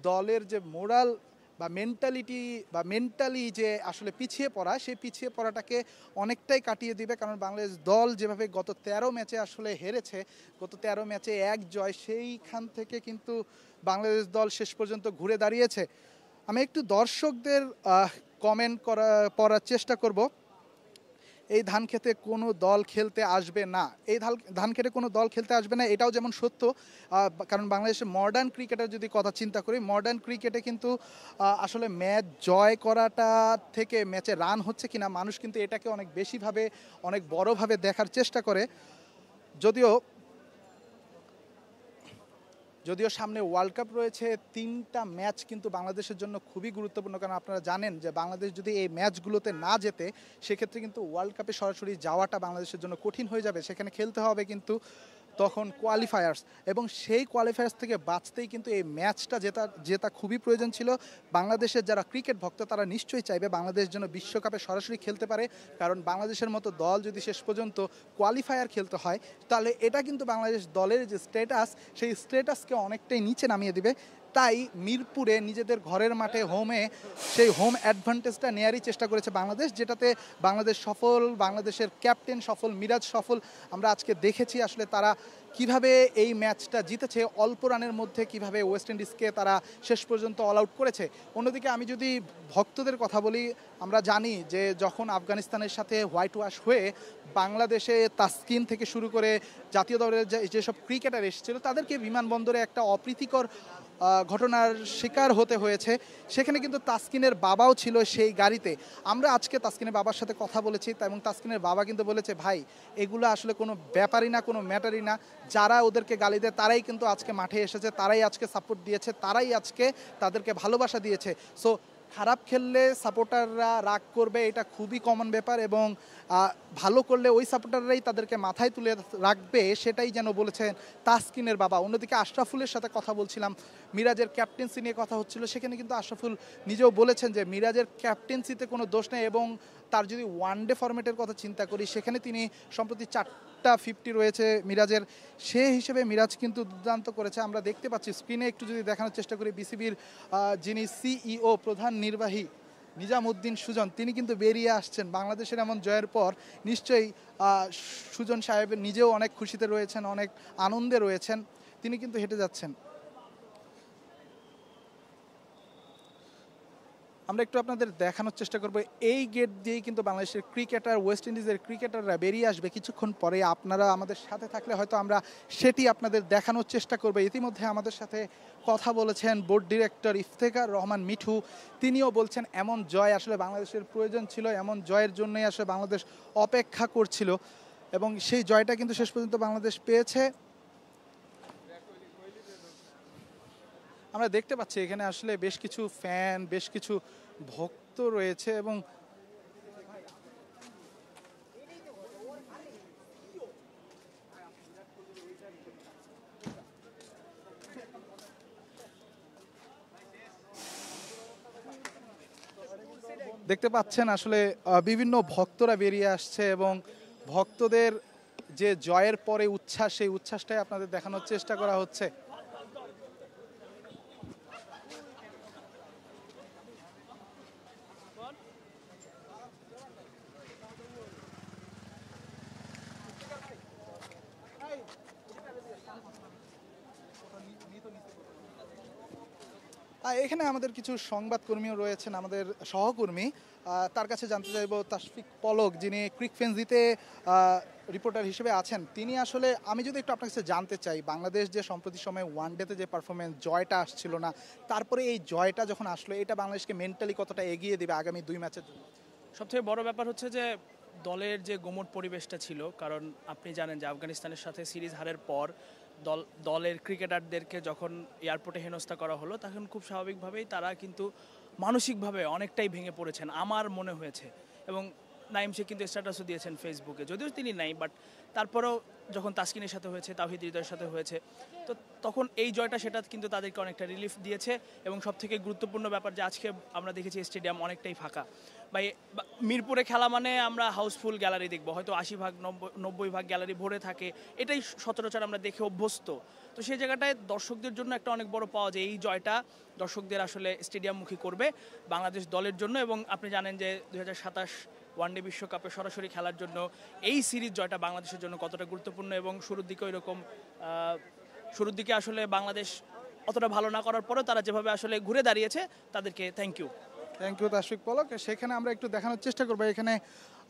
দলের যে মোরাল বা মেন্টালি যে আসলে পিছিয়ে পড়া, সেই পিছিয়ে পড়াটাকে অনেকটাই কাটিয়ে দিবে। কারণ বাংলাদেশ দল যেভাবে গত 13 ম্যাচে আসলে হেরেছে, গত 13 ম্যাচে 1 জয়, সেইখান থেকে কিন্তু বাংলাদেশ দল শেষ পর্যন্ত ঘুরে দাঁড়িয়েছে। আমি একটু দর্শকদের কমেন্ট পড়ার চেষ্টা করব। এই ধান খেতে কোনো দল খেলতে আসবে না, এই ধান খেতে কোনো দল খেলতে আসবে না, এটাও যেমন সত্য। কারণ বাংলাদেশের মডার্ন ক্রিকেটের যদি কথা চিন্তা করি, মডার্ন ক্রিকেটে কিন্তু আসলে ম্যাচ জয় করাটা থেকে ম্যাচে রান হচ্ছে কিনা, মানুষ কিন্তু এটাকে অনেক বেশিভাবে, অনেক বড়ভাবে দেখার চেষ্টা করে। যদিও সামনে ওয়ার্ল্ড কাপ রয়েছে, 3টা ম্যাচ কিন্তু বাংলাদেশের জন্য খুবই গুরুত্বপূর্ণ। কারণ আপনারা জানেন যে বাংলাদেশ যদি এই ম্যাচগুলোতে না জেতে, সেক্ষেত্রে কিন্তু ওয়ার্ল্ড কাপে সরাসরি যাওয়াটা বাংলাদেশের জন্য কঠিন হয়ে যাবে। সেখানে খেলতে হবে কিন্তু তখন কোয়ালিফায়ার্স, এবং সেই কোয়ালিফায়ার্স থেকে বাঁচতেই কিন্তু এই ম্যাচটা জেতা খুবই প্রয়োজন ছিল। বাংলাদেশের যারা ক্রিকেট ভক্ত তারা নিশ্চয়ই চাইবে বাংলাদেশ যেন বিশ্বকাপে সরাসরি খেলতে পারে। কারণ বাংলাদেশের মতো দল যদি শেষ পর্যন্ত কোয়ালিফায়ার খেলতে হয়, তাহলে এটা কিন্তু বাংলাদেশ দলের যে স্ট্যাটাস, সেই স্ট্যাটাসকে অনেকটাই নিচে নামিয়ে দিবে। তাই মিরপুরে নিজেদের ঘরের মাঠে হোমে সেই হোম অ্যাডভান্টেজটা নেয়ারই চেষ্টা করেছে বাংলাদেশ, যেটাতে বাংলাদেশ সফল, বাংলাদেশের ক্যাপ্টেন সফল, মিরাজ সফল। আমরা আজকে দেখেছি আসলে তারা কিভাবে এই ম্যাচটা জিতেছে, অল্প রানের মধ্যে কিভাবে ওয়েস্ট ইন্ডিজকে তারা শেষ পর্যন্ত অল আউট করেছে। অন্যদিকে আমি যদি ভক্তদের কথা বলি, আমরা জানি যে যখন আফগানিস্তানের সাথে হোয়াইট ওয়াশ হয়ে বাংলাদেশে তাসকিন থেকে শুরু করে জাতীয় দলের যেসব ক্রিকেটার এসেছিল, তাদেরকে বিমানবন্দরে একটা অপ্রীতিকর ঘটনার শিকার হতে হয়েছে। সেখানে কিন্তু তাসকিনের বাবাও ছিল সেই গাড়িতে। আমরা আজকে তাসকিনের বাবার সাথে কথা বলেছি, এবং তাসকিনের বাবা কিন্তু বলেছে, ভাই এগুলো আসলে কোনো ব্যাপারই না, কোনো ম্যাটারই না, যারা ওদেরকে গালি দেয় তারাই কিন্তু আজকে মাঠে এসেছে, তারাই আজকে সাপোর্ট দিয়েছে, তারাই আজকে তাদেরকে ভালোবাসা দিয়েছে। সো খারাপ খেললে সাপোর্টাররা রাগ করবে, এটা খুবই কমন ব্যাপার, এবং ভালো করলে ওই সাপোর্টাররাই তাদেরকে মাথায় তুলে রাখবে, সেটাই যেন বলেছেন তাসকিনের বাবা। অন্যদিকে আশরাফুলের সাথে কথা বলছিলাম, মিরাজের ক্যাপ্টেন্সি নিয়ে কথা হচ্ছিল, সেখানে কিন্তু আশরাফুল নিজেও বলেছেন যে মিরাজের ক্যাপ্টেন্সিতে কোনো দোষ নেই, এবং তার যদি ওয়ানডে ফরম্যাটের কথা চিন্তা করি, সেখানে তিনি সম্প্রতি 4টা 50 রয়েছে মিরাজের, সে হিসেবে মিরাজ কিন্তু দুর্দান্ত করেছে। আমরা দেখতে পাচ্ছি স্ক্রিনে একটু যদি দেখানোর চেষ্টা করি, বিসিবির যিনি সিইও প্রধান নির্বাহী নিজামউদ্দিন সুজন, তিনি কিন্তু বেরিয়ে আসছেন বাংলাদেশের এমন জয়ের পর। নিশ্চয়ই সুজন সাহেব নিজেও অনেক খুশিতে রয়েছেন, অনেক আনন্দে রয়েছেন, তিনি কিন্তু হেঁটে যাচ্ছেন। আমরা একটু আপনাদের দেখানোর চেষ্টা করব, এই গেট দিয়েই কিন্তু বাংলাদেশের ক্রিকেটার, ওয়েস্ট ইন্ডিজের ক্রিকেটাররা বেরিয়ে আসবে কিছুক্ষণ পরে। আপনারা আমাদের সাথে থাকলে হয়তো আমরা সেটি আপনাদের দেখানোর চেষ্টা করব। ইতিমধ্যে আমাদের সাথে কথা বলেছেন বোর্ড ডিরেক্টর ইফতেখার রহমান মিঠু, তিনিও বলছেন এমন জয় আসলে বাংলাদেশের প্রয়োজন ছিল, এমন জয়ের জন্যই আসলে বাংলাদেশ অপেক্ষা করছিল, এবং সেই জয়টা কিন্তু শেষ পর্যন্ত বাংলাদেশ পেয়েছে। আমরা দেখতে পাচ্ছি এখানে আসলে বেশ কিছু ফ্যান, বেশ কিছু ভক্ত রয়েছে, এবং দেখতে পাচ্ছেন আসলে বিভিন্ন ভক্তরা বেরিয়ে আসছে, এবং ভক্তদের যে জয়ের পরে উচ্ছ্বাস, সেই উচ্ছ্বাসটাই আপনাদের দেখানোর চেষ্টা করা হচ্ছে। এখানে আমাদের কিছু সংবাদকর্মীও রয়েছেন, আমাদের সহকর্মী, তার কাছে জানতে চাইব তাশফিক পলক, যিনি ক্রিকফেন্সিতে রিপোর্টার হিসেবে আছেন, তিনি আসলে, আমি যদি একটু আপনার কাছে জানতে চাই, বাংলাদেশ যে সম্প্রতি সময় ওয়ানডেতে যে পারফরমেন্স, জয়টা আসছিল না, তারপরে এই জয়টা যখন আসলো, এটা বাংলাদেশকে মেন্টালি কতটা এগিয়ে দেবে আগামী 2 ম্যাচের জন্য? সবথেকে বড় ব্যাপার হচ্ছে যে দলের যে গোমট পরিবেশটা ছিল, কারণ আপনি জানেন যে আফগানিস্তানের সাথে সিরিজ হারের পর দলের ক্রিকেটারদেরকে যখন এয়ারপোর্টে হেনস্থা করা হলো, তখন খুব স্বাভাবিকভাবেই তারা কিন্তু মানসিকভাবে অনেকটাই ভেঙে পড়েছেন আমার মনে হয়েছে। এবং নাইম শেখ কিন্তু স্ট্যাটাসও দিয়েছেন ফেসবুকে, যদিও তিনি নাই, বাট তারপরেও যখন তাসকিনের সাথে হয়েছে, তাওহিদ হৃদয়ের সাথে হয়েছে, তো তখন এই জয়টা সেটা কিন্তু তাদেরকে অনেকটা রিলিফ দিয়েছে। এবং সবথেকে গুরুত্বপূর্ণ ব্যাপার যে আজকে আমরা দেখেছি স্টেডিয়াম অনেকটাই ফাঁকা। বা মিরপুরে খেলা মানে আমরা হাউসফুল গ্যালারি দেখবো, হয়তো 80-90 ভাগ গ্যালারি ভরে থাকে, এটাই সচরাচর আমরা দেখে অভ্যস্ত। তো সেই জায়গাটায় দর্শকদের জন্য একটা অনেক বড় পাওয়া যায়, এই জয়টা দর্শকদের আসলে স্টেডিয়ামমুখী করবে বাংলাদেশ দলের জন্য। এবং আপনি জানেন যে 2027 ওয়ানডে বিশ্বকাপে সরাসরি খেলার জন্য এই সিরিজ জয়টা বাংলাদেশের জন্য কতটা গুরুত্বপূর্ণ। এবং শুরুর দিকে আসলে বাংলাদেশ অতটা ভালো না করার পরেও তারা যেভাবে আসলে ঘুরে দাঁড়িয়েছে, তাদেরকে থ্যাংক ইউ তাশফিক পলক। সেখানে আমরা একটু দেখানোর চেষ্টা করবো, এখানে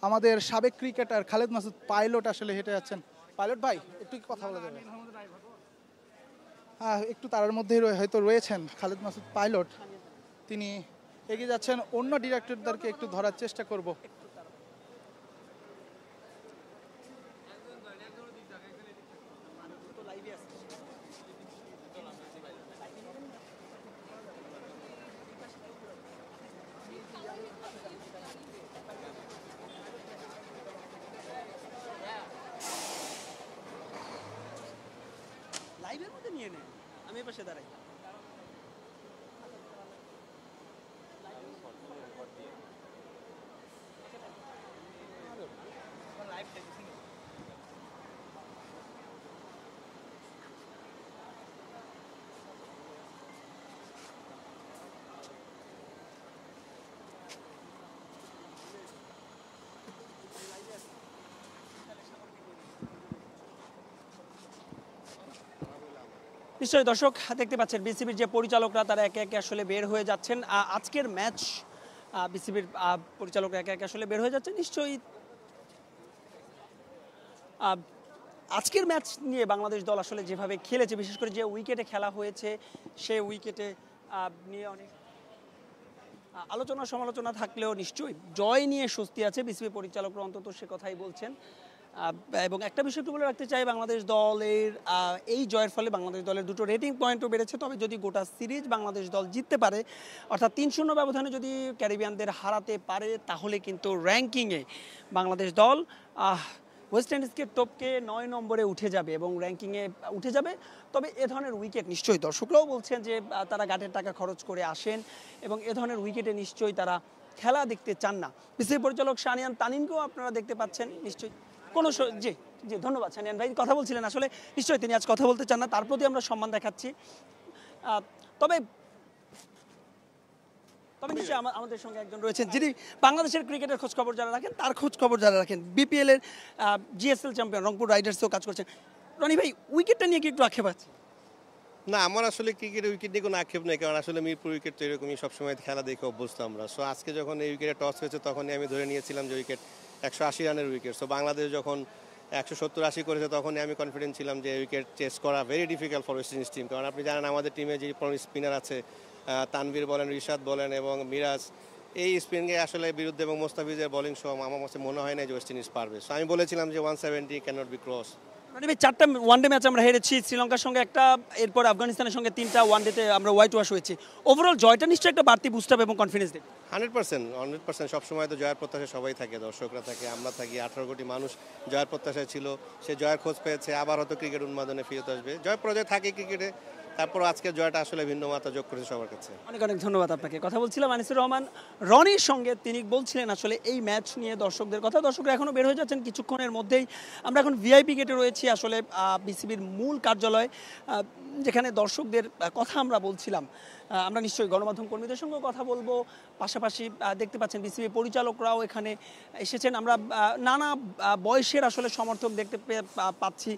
আমাদের সাবেক ক্রিকেটার খালেদ মাসুদ পাইলট আসলে হেঁটে যাচ্ছেন। পাইলট ভাই একটু কথা বলা যাবে? হ্যাঁ, একটু তার মধ্যেই হয়তো রয়েছেন খালেদ মাসুদ পাইলট, তিনি এগিয়ে যাচ্ছেন। অন্য ডিরেক্টরদেরকে একটু ধরার চেষ্টা করব। লাইভের মধ্যে নিয়ে নেন, আমি পাশে দাঁড়াই। নিশ্চয়ই দর্শক দেখতে পাচ্ছেন বিসিবির যে পরিচালকরা তারা একে একে আসলে বের হয়ে যাচ্ছেন। আজকের ম্যাচ বিসিবির পরিচালকরা একে একে আসলে বের হয়ে যাচ্ছেন। নিশ্চয়ই আজকের ম্যাচ নিয়ে বাংলাদেশ দল আসলে যেভাবে খেলেছে, বিশেষ করে যে উইকেটে খেলা হয়েছে, সেই উইকেটে নিয়ে অনেক আলোচনা সমালোচনা থাকলেও নিশ্চয়ই জয় নিয়ে স্বস্তি আছে বিসিবি পরিচালকরা, অন্তত সে কথাই বলছেন। এবং একটা বিষয় একটু বলে রাখতে চাই, বাংলাদেশ দলের এই জয়ের ফলে বাংলাদেশ দলের দুটো রেটিং পয়েন্টও বেড়েছে। তবে যদি গোটা সিরিজ বাংলাদেশ দল জিততে পারে, অর্থাৎ 3-0 ব্যবধানে যদি ক্যারিবিয়ানদের হারাতে পারে, তাহলে কিন্তু র্যাঙ্কিংয়ে বাংলাদেশ দল ওয়েস্ট ইন্ডিজকে টপকে 9 নম্বরে উঠে যাবে এবং র্যাঙ্কিংয়ে উঠে যাবে। তবে এ ধরনের উইকেট নিশ্চয়ই দর্শকরাও বলছেন যে তারা গাটের টাকা খরচ করে আসেন এবং এ ধরনের উইকেটে নিশ্চয়ই তারা খেলা দেখতে চান না। বিসিবি পরিচালক শাহরিয়ার তানিমকেও আপনারা দেখতে পাচ্ছেন নিশ্চয়ই জি জি ধন্যবাদ শাহরিয়ার ভাই, কথা বলছিলেন। আসলে নিশ্চয়ই তিনি আজ কথা বলতে চান না, তার প্রতি আমরা সম্মান দেখাচ্ছি। তবে নিশ্চয়ই আমাদের সঙ্গে একজন রয়েছেন যিনি বাংলাদেশের ক্রিকেটের খোঁজ খবর যারা রাখেন, তার খোঁজ খবর যারা রাখেন, বিপিএল এর জিএসএল চ্যাম্পিয়ন রংপুর রাইডার্সেও কাজ করছেন। রনি ভাই, উইকেটটা নিয়ে কি একটু আক্ষেপ আছে? না, আমার আসলে ক্রিকেটের উইকেট নিয়ে কোনো আক্ষেপ নেই, কারণ আসলে মিরপুর উইকেট তো এরকমই সবসময় খেলা দেখে অভ্যস্ত আমরা। সো আজকে যখন এই উইকেটে টস হয়েছে, তখনই আমি ধরে নিয়েছিলাম যে উইকেট 180 রানের উইকেট। সো বাংলাদেশ যখন 170-80 করেছে, তখনই আমি কনফিডেন্ট ছিলাম যে উইকেট চেস করা very difficult for West Indies team. কারণ আপনি জানেন আমাদের টিমে যে স্পিনার আছে, তানভীর বলেন, রিশাদ বলেন এবং মিরাজ, এই স্পিনকে আসলে বিরুদ্ধে এবং মোস্তাফিজের বোলিং সহ আমার কাছে মনে হয় না যে ওয়েস্ট ইন্ডিজ পারবে। সো আমি বলেছিলাম যে 170 can not be cross. Roni ভাই, 4টা ওয়ানডে ম্যাচ আমরা হেরেছি, শ্রীলঙ্কার সঙ্গে একটা, এরপর আফগানিস্তানের সঙ্গে 3টা ওয়ানডেতে আমরা হোয়াইট ওয়াশ হয়েছি। ওভারঅল জয়টা নিশ্চয়ই একটা বাড়তি বুস্ট আপ এবং কনফিডেন্স দেবে। 100% সবসময় তো জয়ের প্রত্যাশা সবাই থাকে, দর্শকরা থাকে, আমরা থাকি, 18 কোটি মানুষ জয়ের প্রত্যাশায় ছিল। সে জয়ের খোঁজ পেয়েছে, আবার হয়তো ক্রিকেট উন্মাদনে ফিরত আসবে। জয় পরাজয় থাকে ক্রিকেটে, তারপর আজকে জয়টা আসলে ভিন্ন মাত্রা যোগ করেছে সবার কাছে। অনেক অনেক ধন্যবাদ আপনাকে। কথা বলছিলাম আনিসুর রহমান রনির সঙ্গে, তিনি বলছিলেন আসলে এই ম্যাচ নিয়ে দর্শকদের কথা। দর্শকরা এখনও বের হয়ে যাচ্ছেন কিছুক্ষণের মধ্যেই। আমরা এখন ভিআইপি গেটে রয়েছি, আসলে বিসিবির মূল কার্যালয়, যেখানে দর্শকদের কথা আমরা বলছিলাম। আমরা নিশ্চয়ই গণমাধ্যম কর্মীদের সঙ্গেও কথা বলবো, পাশাপাশি দেখতে পাচ্ছেন বিসিবি পরিচালকরাও এখানে এসেছেন। আমরা নানা বয়সের আসলে সমর্থক দেখতে পাচ্ছি,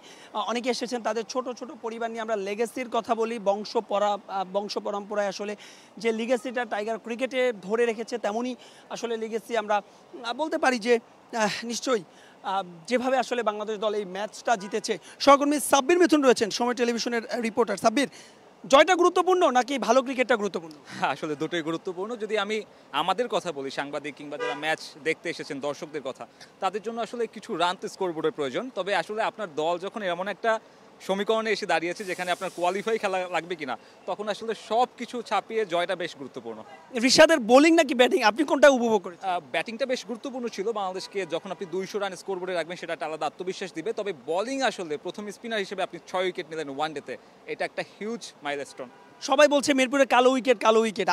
অনেকে এসেছেন তাদের ছোট ছোট পরিবার নিয়ে। আমরা লেগেসির কথা বলি, বংশ পরম্পরায় আসলে যে লিগেসিটা টাইগার ক্রিকেটে ধরে রেখেছে, তেমনই আসলে লিগেসি আমরা বলতে পারি যে নিশ্চয়ই যেভাবে আসলে বাংলাদেশ দল এই ম্যাচটা জিতেছে। সহকর্মী সাব্বির মিথুন রয়েছেন, সময় টেলিভিশনের রিপোর্টার। সাব্বির, জয়টা গুরুত্বপূর্ণ নাকি ভালো ক্রিকেটটা গুরুত্বপূর্ণ? আসলে দুটোই গুরুত্বপূর্ণ। যদি আমি আমাদের কথা বলি, সাংবাদিক কিংবা যারা ম্যাচ দেখতে এসেছেন দর্শকদের কথা, তাদের জন্য আসলে কিছু রান স্কোরবোর্ডের প্রয়োজন। তবে আসলে আপনার দল যখন এমন একটা সমীকরণে এসে দাঁড়িয়েছে যেখানে আপনার কোয়ালিফাই খেলা লাগবে কিনা, তখন আসলে সব কিছু ছাপিয়ে জয়টা বেশ গুরুত্বপূর্ণ। রিশাদের বোলিং নাকি ব্যাটিং, আপনি কোনটা উপভোগ করেছেন? ব্যাটিংটা বেশ গুরুত্বপূর্ণ ছিল বাংলাদেশকে, যখন আপনি 200 রান স্কোর বোর্ডে রাখবেন সেটা একটা আলাদা আত্মবিশ্বাস দিবে। তবে বোলিং আসলে প্রথম স্পিনার হিসেবে আপনি 6 উইকেট নিলেন ওয়ানডেতে, এটা একটা হিউজ মাইলস্টোন। সবাই বলছে মিরপুরে কালো উইকেট,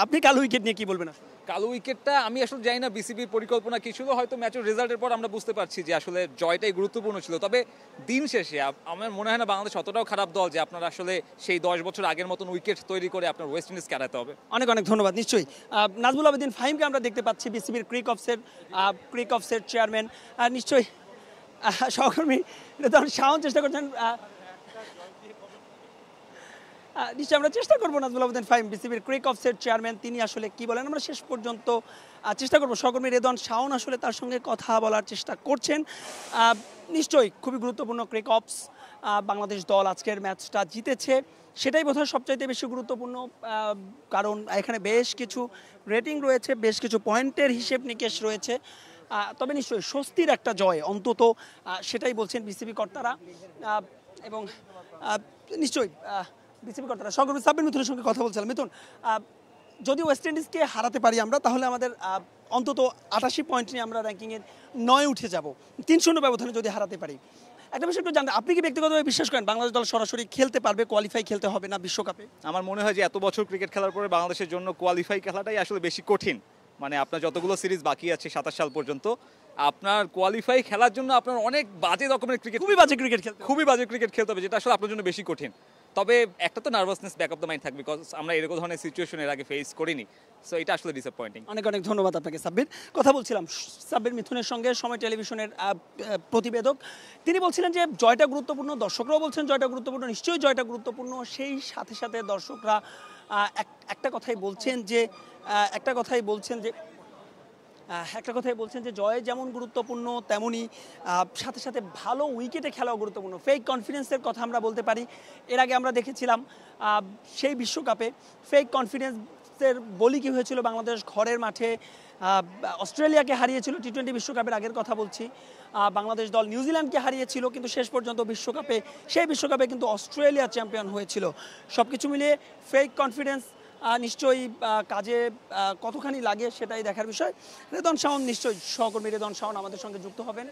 আপনি কালো উইকেট নিয়ে কি বলবেন? কালো উইকেটটা আমি আসলে জানি না বিসিবির পরিকল্পনা কি ছিল, হয়তো ম্যাচের রেজাল্টের পর আমরা বুঝতে পারছি যে আসলে জয়টাই গুরুত্বপূর্ণ ছিল। তবে দিন শেষে আমার মনে হয় না বাংলাদেশ অতটাও খারাপ দল যে আপনারা আসলে সেই 10 বছর আগের মতন উইকেট তৈরি করে আপনার ওয়েস্ট ইন্ডিজকে হারাতে হবে। অনেক অনেক ধন্যবাদ। নিশ্চয়ই নাজমুল আবেদিন ফাহিমকে আমরা দেখতে পাচ্ছি, বিসিবির ক্রিক অফসের চেয়ারম্যান, নিশ্চয়ই সহকর্মী শাওন চেষ্টা করছেন, নিশ্চয়ই আমরা চেষ্টা করবো নাজমুল আবেদিন ফাহিম বিসিবির ক্রিক অফসের চেয়ারম্যান তিনি আসলে কি বলেন আমরা শেষ পর্যন্ত চেষ্টা করবো। সহকর্মী রেদওয়ান শাওন আসলে তার সঙ্গে কথা বলার চেষ্টা করছেন। নিশ্চয়ই খুবই গুরুত্বপূর্ণ ক্রিক অফস, বাংলাদেশ দল আজকের ম্যাচটা জিতেছে, সেটাই বোধহয় সবচাইতে বেশি গুরুত্বপূর্ণ, কারণ এখানে বেশ কিছু রেটিং রয়েছে, বেশ কিছু পয়েন্টের হিসেব নিকেশ রয়েছে। তবে নিশ্চয়ই স্বস্তির একটা জয় অন্তত, সেটাই বলছেন বিসিবি কর্তারা। এবং নিশ্চয়ই বিসিবি কর্তারা সহকর্মী সাব্বির মিথুনের সঙ্গে কথা বলছিলাম। মিথুন, যদি ওয়েস্ট ইন্ডিজকে হারাতে পারি আমরা, তাহলে আমাদের অন্তত 88 পয়েন্ট নিয়ে আমরা র্যাঙ্কিংয়ের 9 উঠে যাব, 3-0 ব্যবধানে যদি হারাতে পারি। একটা বিষয় একটু জানতে, আপনি কি ব্যক্তিগতভাবে বিশ্বাস করেন বাংলাদেশ দল সরাসরি খেলতে পারবে, কোয়ালিফাই খেলতে হবে না বিশ্বকাপে? আমার মনে হয় যে এত বছর ক্রিকেট খেলার পরে বাংলাদেশের জন্য কোয়ালিফাই খেলাটাই আসলে বেশি কঠিন। মানে আপনার যতগুলো সিরিজ বাকি আছে 27 সাল পর্যন্ত, আপনার কোয়ালিফাই খেলার জন্য আপনার অনেক বাজে রকমের ক্রিকেট, খুবই বাজে ক্রিকেট খেলতে হবে, যেটা আসলে আপনার জন্য বেশি কঠিন। তবে একটা তো nervousness back of the mind থাকবে, বিকজ আমরা এরকম ধরনের সিচুয়েশন এর আগে ফেস করিনি, সো এটা আসলে ডিসঅ্যাপয়েন্টিং। অনেক অনেক ধন্যবাদ আপনাকে সাব্বির। কথা বলছিলাম সাব্বির মিথুনের সঙ্গে, সময় টেলিভিশনের প্রতিবেদক। তিনি বলছিলেন যে জয়টা গুরুত্বপূর্ণ, দর্শকরাও বলছেন জয়টা গুরুত্বপূর্ণ, নিশ্চয়ই জয়টা গুরুত্বপূর্ণ। সেই সাথে সাথে দর্শকরা একটা কথাই বলছেন যে জয় যেমন গুরুত্বপূর্ণ, তেমনই সাথে সাথে ভালো উইকেটে খেলাও গুরুত্বপূর্ণ। ফেক কনফিডেন্সের কথা আমরা বলতে পারি, এর আগে আমরা দেখেছিলাম সেই বিশ্বকাপে ফেক কনফিডেন্সের বলি কী হয়েছিল। বাংলাদেশ ঘরের মাঠে অস্ট্রেলিয়াকে হারিয়েছিল, টি20 বিশ্বকাপের আগের কথা বলছি। বাংলাদেশ দল নিউজিল্যান্ডকে হারিয়েছিল, কিন্তু শেষ পর্যন্ত সেই বিশ্বকাপে কিন্তু অস্ট্রেলিয়া চ্যাম্পিয়ন হয়েছিল। সব কিছু মিলিয়ে ফেক কনফিডেন্স নিশ্চয়ই কাজে কতখানি লাগে সেটাই দেখার বিষয়। রেদওয়ান শাওন, নিশ্চয়ই সহকর্মী রেদওয়ান শাওন আমাদের সঙ্গে যুক্ত হবেন।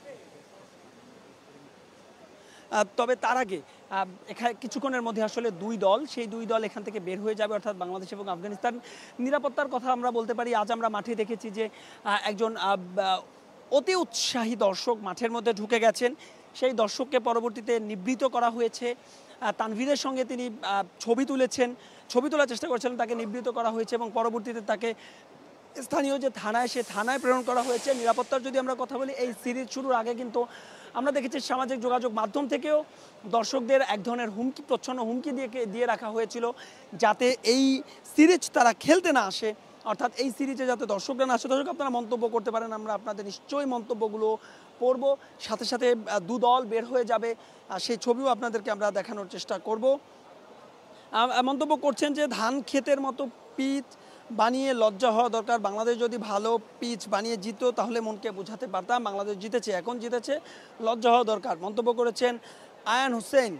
তবে তার আগে এখানে কিছুক্ষণের মধ্যে আসলে সেই দুই দল এখান থেকে বের হয়ে যাবে, অর্থাৎ বাংলাদেশ এবং আফগানিস্তান। নিরাপত্তার কথা আমরা বলতে পারি, আজ আমরা মাঠে দেখেছি যে একজন অতি উৎসাহী দর্শক মাঠের মধ্যে ঢুকে গেছেন। সেই দর্শককে পরবর্তীতে নিবৃত করা হয়েছে। তানভীরের সঙ্গে তিনি ছবি তোলার চেষ্টা করেছিলেন, তাকে নিবৃত করা হয়েছে এবং পরবর্তীতে তাকে স্থানীয় যে থানায় প্রেরণ করা হয়েছে। নিরাপত্তার যদি আমরা কথা বলি, এই সিরিজ শুরুর আগে কিন্তু আমরা দেখেছি সামাজিক যোগাযোগ মাধ্যম থেকেও দর্শকদের এক ধরনের প্রচ্ছন্ন হুমকি দিয়ে রাখা হয়েছিল, যাতে এই সিরিজ তারা খেলতে না আসে, অর্থাৎ এই সিরিজে যাতে দর্শকরা না আসে। দর্শক আপনারা মন্তব্য করতে পারেন, আমরা আপনাদের নিশ্চয়ই মন্তব্যগুলো পড়ব। সাথে সাথে দু দল বের হয়ে যাবে, সেই ছবিও আপনাদেরকে আমরা দেখানোর চেষ্টা করব। মন্তব্য করছেন যে ধান ক্ষেতের মতো পিচ বানিয়ে লজ্জা হওয়া দরকার, বাংলাদেশ যদি ভালো পিচ বানিয়ে জিত তাহলে মনকে বোঝাতে পারতাম, বাংলাদেশ জিতেছে, এখন জিতেছে, লজ্জা হওয়া দরকার। মন্তব্য করেছেন আয়ান হোসেন।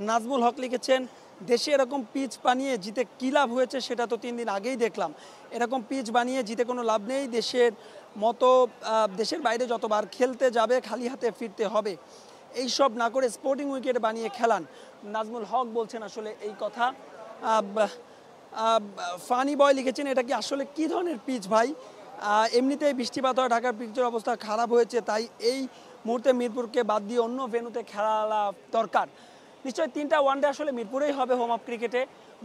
নাজমুল হক লিখেছেন দেশে এরকম পিচ বানিয়ে জিতে কী লাভ হয়েছে সেটা তো 3 দিন আগেই দেখলাম, এরকম পিচ বানিয়ে জিতে কোনো লাভ নেই, দেশের বাইরে যতবার খেলতে যাবে খালি হাতে ফিরতে হবে, এইসব না করে স্পোর্টিং উইকেট বানিয়ে খেলান। নাজমুল হক বলছেন আসলে এই কথা। ফানি বয় লিখেছেন এটা কি আসলে কি ধরনের পিচ ভাই, এমনিতেই বৃষ্টিপাত হয়, ঢাকার পিচের অবস্থা খারাপ হয়েছে, তাই এই মুহূর্তে মিরপুরকে বাদ দিয়ে অন্য ভেন্যুতে খেলা দরকার। নিশ্চয়ই 3টা ওয়ানডে আসলে মিরপুরেই হবে হোম অফ ক্রিকেটে,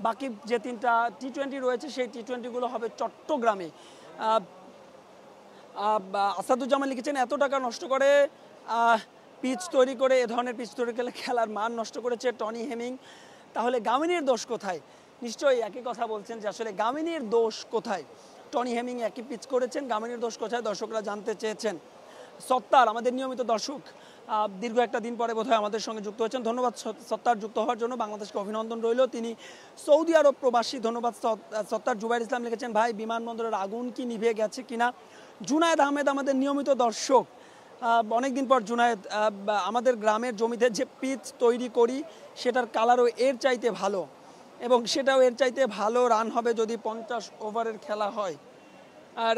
বাকি যে 3টা টি20 রয়েছে সেই টি20গুলো হবে চট্টগ্রামে। আসাদুজ্জামান লিখেছেন এত টাকা নষ্ট করে পিচ তৈরি করে, এ ধরনের পিচ তৈরি করে খেলার মান নষ্ট করেছে টনি হেমিং, তাহলে গামিনীর দোষ কোথায়? নিশ্চয়ই একই কথা বলছেন যে আসলে গামিনীর দোষ কোথায়, টনি হেমিং একই পিচ করেছেন, গামিনীর দোষ কোথায় দর্শকরা জানতে চেয়েছেন। সত্তার আমাদের নিয়মিত দর্শক, দীর্ঘ একটা দিন পরে বোধহয় আমাদের সঙ্গে যুক্ত হয়েছেন, ধন্যবাদ সত্তার যুক্ত হওয়ার জন্য, বাংলাদেশকে অভিনন্দন রইল। তিনি সৌদি আরব প্রবাসী, ধন্যবাদ সত্তার। জুবাইর ইসলাম লিখেছেন ভাই বিমানবন্দরের আগুন কি নিভে গেছে কিনা। জুনায়েদ আহমেদ আমাদের নিয়মিত দর্শক, অনেকদিন পর জুনায়েদ, আমাদের গ্রামের জমিতে যে পিচ তৈরি করি সেটার কালারও এর চাইতে ভালো, এবং সেটাও এর চাইতে ভালো রান হবে যদি 50 ওভারের খেলা হয়।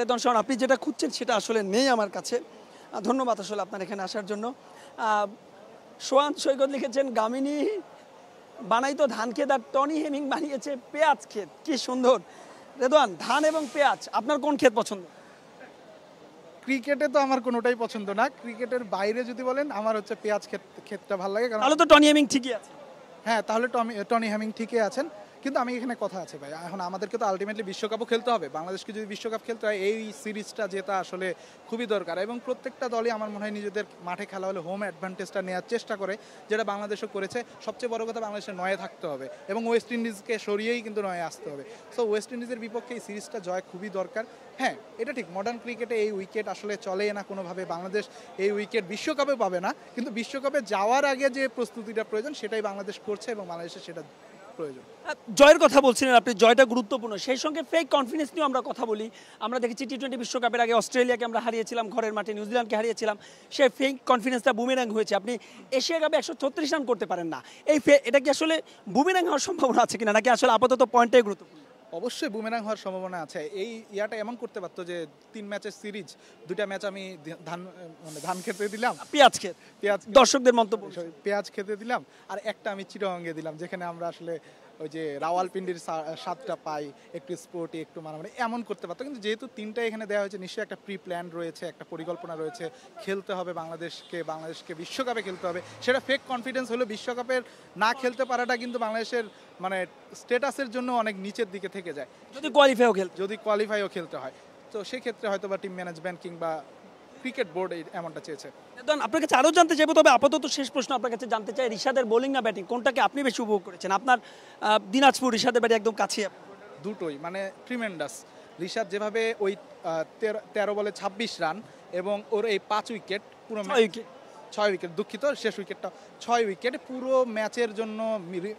রেদন শাওন, আপনি যেটা খুঁজছেন সেটা আসলে নেই আমার কাছে। ধন্যবাদ আসলে আপনার এখানে আসার জন্য। সোহান সৈকত লিখেছেন, গামিনী বানাইতো ধান ক্ষেত আর টনি হেমিং বানিয়েছে পেঁয়াজ ক্ষেত। কি সুন্দর। রেদওয়ান, ধান এবং পেঁয়াজ আপনার কোন ক্ষেত পছন্দ? ক্রিকেটে তো আমার কোনোটাই পছন্দ না, ক্রিকেটের বাইরে যদি বলেন আমার হচ্ছে পেঁয়াজ ক্ষেতটা ভালো লাগে। তাহলে তো টনি হেমিং ঠিকই আছে। হ্যাঁ, তাহলে টনি হেমিং ঠিকই আছেন, কিন্তু আমি এখানে কথা আছে ভাই, এখন আমাদেরকে তো আলটিমেটলি বিশ্বকাপও খেলতে হবে। বাংলাদেশকে যদি বিশ্বকাপ খেলতে হয় এই সিরিজটা জেতা আসলে খুবই দরকার, এবং প্রত্যেকটা দলই আমার মনে হয় নিজেদের মাঠে খেলা হলে হোম অ্যাডভান্টেজটা নেওয়ার চেষ্টা করে, যেটা বাংলাদেশও করেছে। সবচেয়ে বড় কথা, বাংলাদেশের নয়ে থাকতে হবে এবং ওয়েস্ট ইন্ডিজকে সরিয়েই কিন্তু নয়ে আসতে হবে। সো ওয়েস্ট ইন্ডিজের বিপক্ষে এই সিরিজটা জয় খুবই দরকার। হ্যাঁ, এটা ঠিক, মডার্ন ক্রিকেটে এই উইকেট আসলে চলে না কোনোভাবে, বাংলাদেশ এই উইকেট বিশ্বকাপে পাবে না, কিন্তু বিশ্বকাপে যাওয়ার আগে যে প্রস্তুতিটা প্রয়োজন সেটাই বাংলাদেশ করছে এবং বাংলাদেশের সেটা প্রয়োজন। জয়ের কথা বলছিলেন আপনি, জয়টা গুরুত্বপূর্ণ, সেই সঙ্গে ফেক কনফিডেন্স নিয়েও আমরা কথা বলি। আমরা দেখেছি টি-20 বিশ্বকাপের আগে অস্ট্রেলিয়াকে আমরা হারিয়েছিলাম ঘরের মাঠে, নিউজিল্যান্ডকে হারিয়েছিলাম, সেই ফেক কনফিডেন্সটা বুমেরাং হয়েছে। আপনি এশিয়া কাপে 136 রান করতে পারেন না, এটা কি আসলে বুমেরাং হওয়ার সম্ভাবনা আছে কিনা, নাকি আসলে আপাতত পয়েন্টটাই গুরুত্বপূর্ণ? অবশ্যই বুমেরাং হওয়ার সম্ভাবনা আছে। এই ইয়াটা এমন করতে পারতো যে 3 ম্যাচের সিরিজ 2টা ম্যাচ আমি ধান খেতে দিলাম, পেঁয়াজ দর্শকদের মন্তব্য, পেঁয়াজ খেতে দিলাম, আর একটা আমি চিটাগাঙ্গে দিলাম, যেখানে আমরা আসলে ওই যে রাওয়ালপিন্ডির স্বাদটা পাই, একটু স্পোর্টি একটু মারামারি, এমন করতে পারতো। কিন্তু যেহেতু 3টা এখানে দেওয়া হয়েছে, নিশ্চয়ই একটা প্রি প্ল্যান রয়েছে, একটা পরিকল্পনা রয়েছে, খেলতে হবে বাংলাদেশকে বিশ্বকাপে খেলতে হবে। সেটা ফেক কনফিডেন্স হলো, বিশ্বকাপের না খেলতে পারাটা কিন্তু বাংলাদেশের মানে স্ট্যাটাসের জন্য অনেক নিচের দিকে থেকে যায় যদি কোয়ালিফাইও খেলতে হয়। তো সেক্ষেত্রে হয়তো বা টিম ম্যানেজমেন্ট কিংবা ক্রিকেট বোর্ড এমনটা চেয়েছে। আপনার কাছে আরও জানতে চাইবো, তবে আপাতত শেষ প্রশ্ন আপনার কাছে জানতে চাই, রিশাদের বোলিং না ব্যাটিং, কোনটাকে আপনি বেশি উপভোগ করেছেন? আপনার দিনাজপুর রিশাদের ব্যাটিং একদম কাছে। দুটোই মানে ট্রিমেন্ডাস। রিশাদ যেভাবে ওই 13 বলে 26 রান এবং ওর এই 5 উইকেট, পুরো 6 উইকেট, দুঃখিত, শেষ উইকেটটা 6 উইকেট পুরো ম্যাচের জন্য,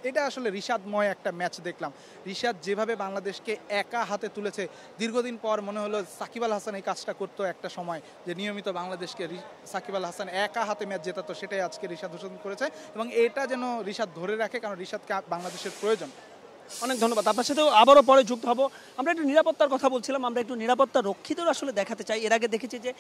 এটা আসলে রিশাদময় একটা ম্যাচ দেখলাম। রিশাদ যেভাবে বাংলাদেশকে একা হাতে তুলেছে, দীর্ঘদিন পর মনে হলো সাকিব আল হাসান এই কাজটা করতো একটা সময়, যে নিয়মিত বাংলাদেশকে সাকিব আল হাসান একা হাতে ম্যাচ জেতাতো, সেটাই আজকে রিশাদ হোসেন করেছে, এবং এটা যেন রিশাদ ধরে রাখে, কারণ রিশাদকে বাংলাদেশের প্রয়োজন। অনেক ধন্যবাদ। আপনার সাথেও আবারও পরে যুক্ত হব। আমরা একটু নিরাপত্তার কথা বলছিলাম, আমরা একটু নিরাপত্তা রক্ষীদের আসলে দেখাতে চাই। এর আগে দেখেছি যে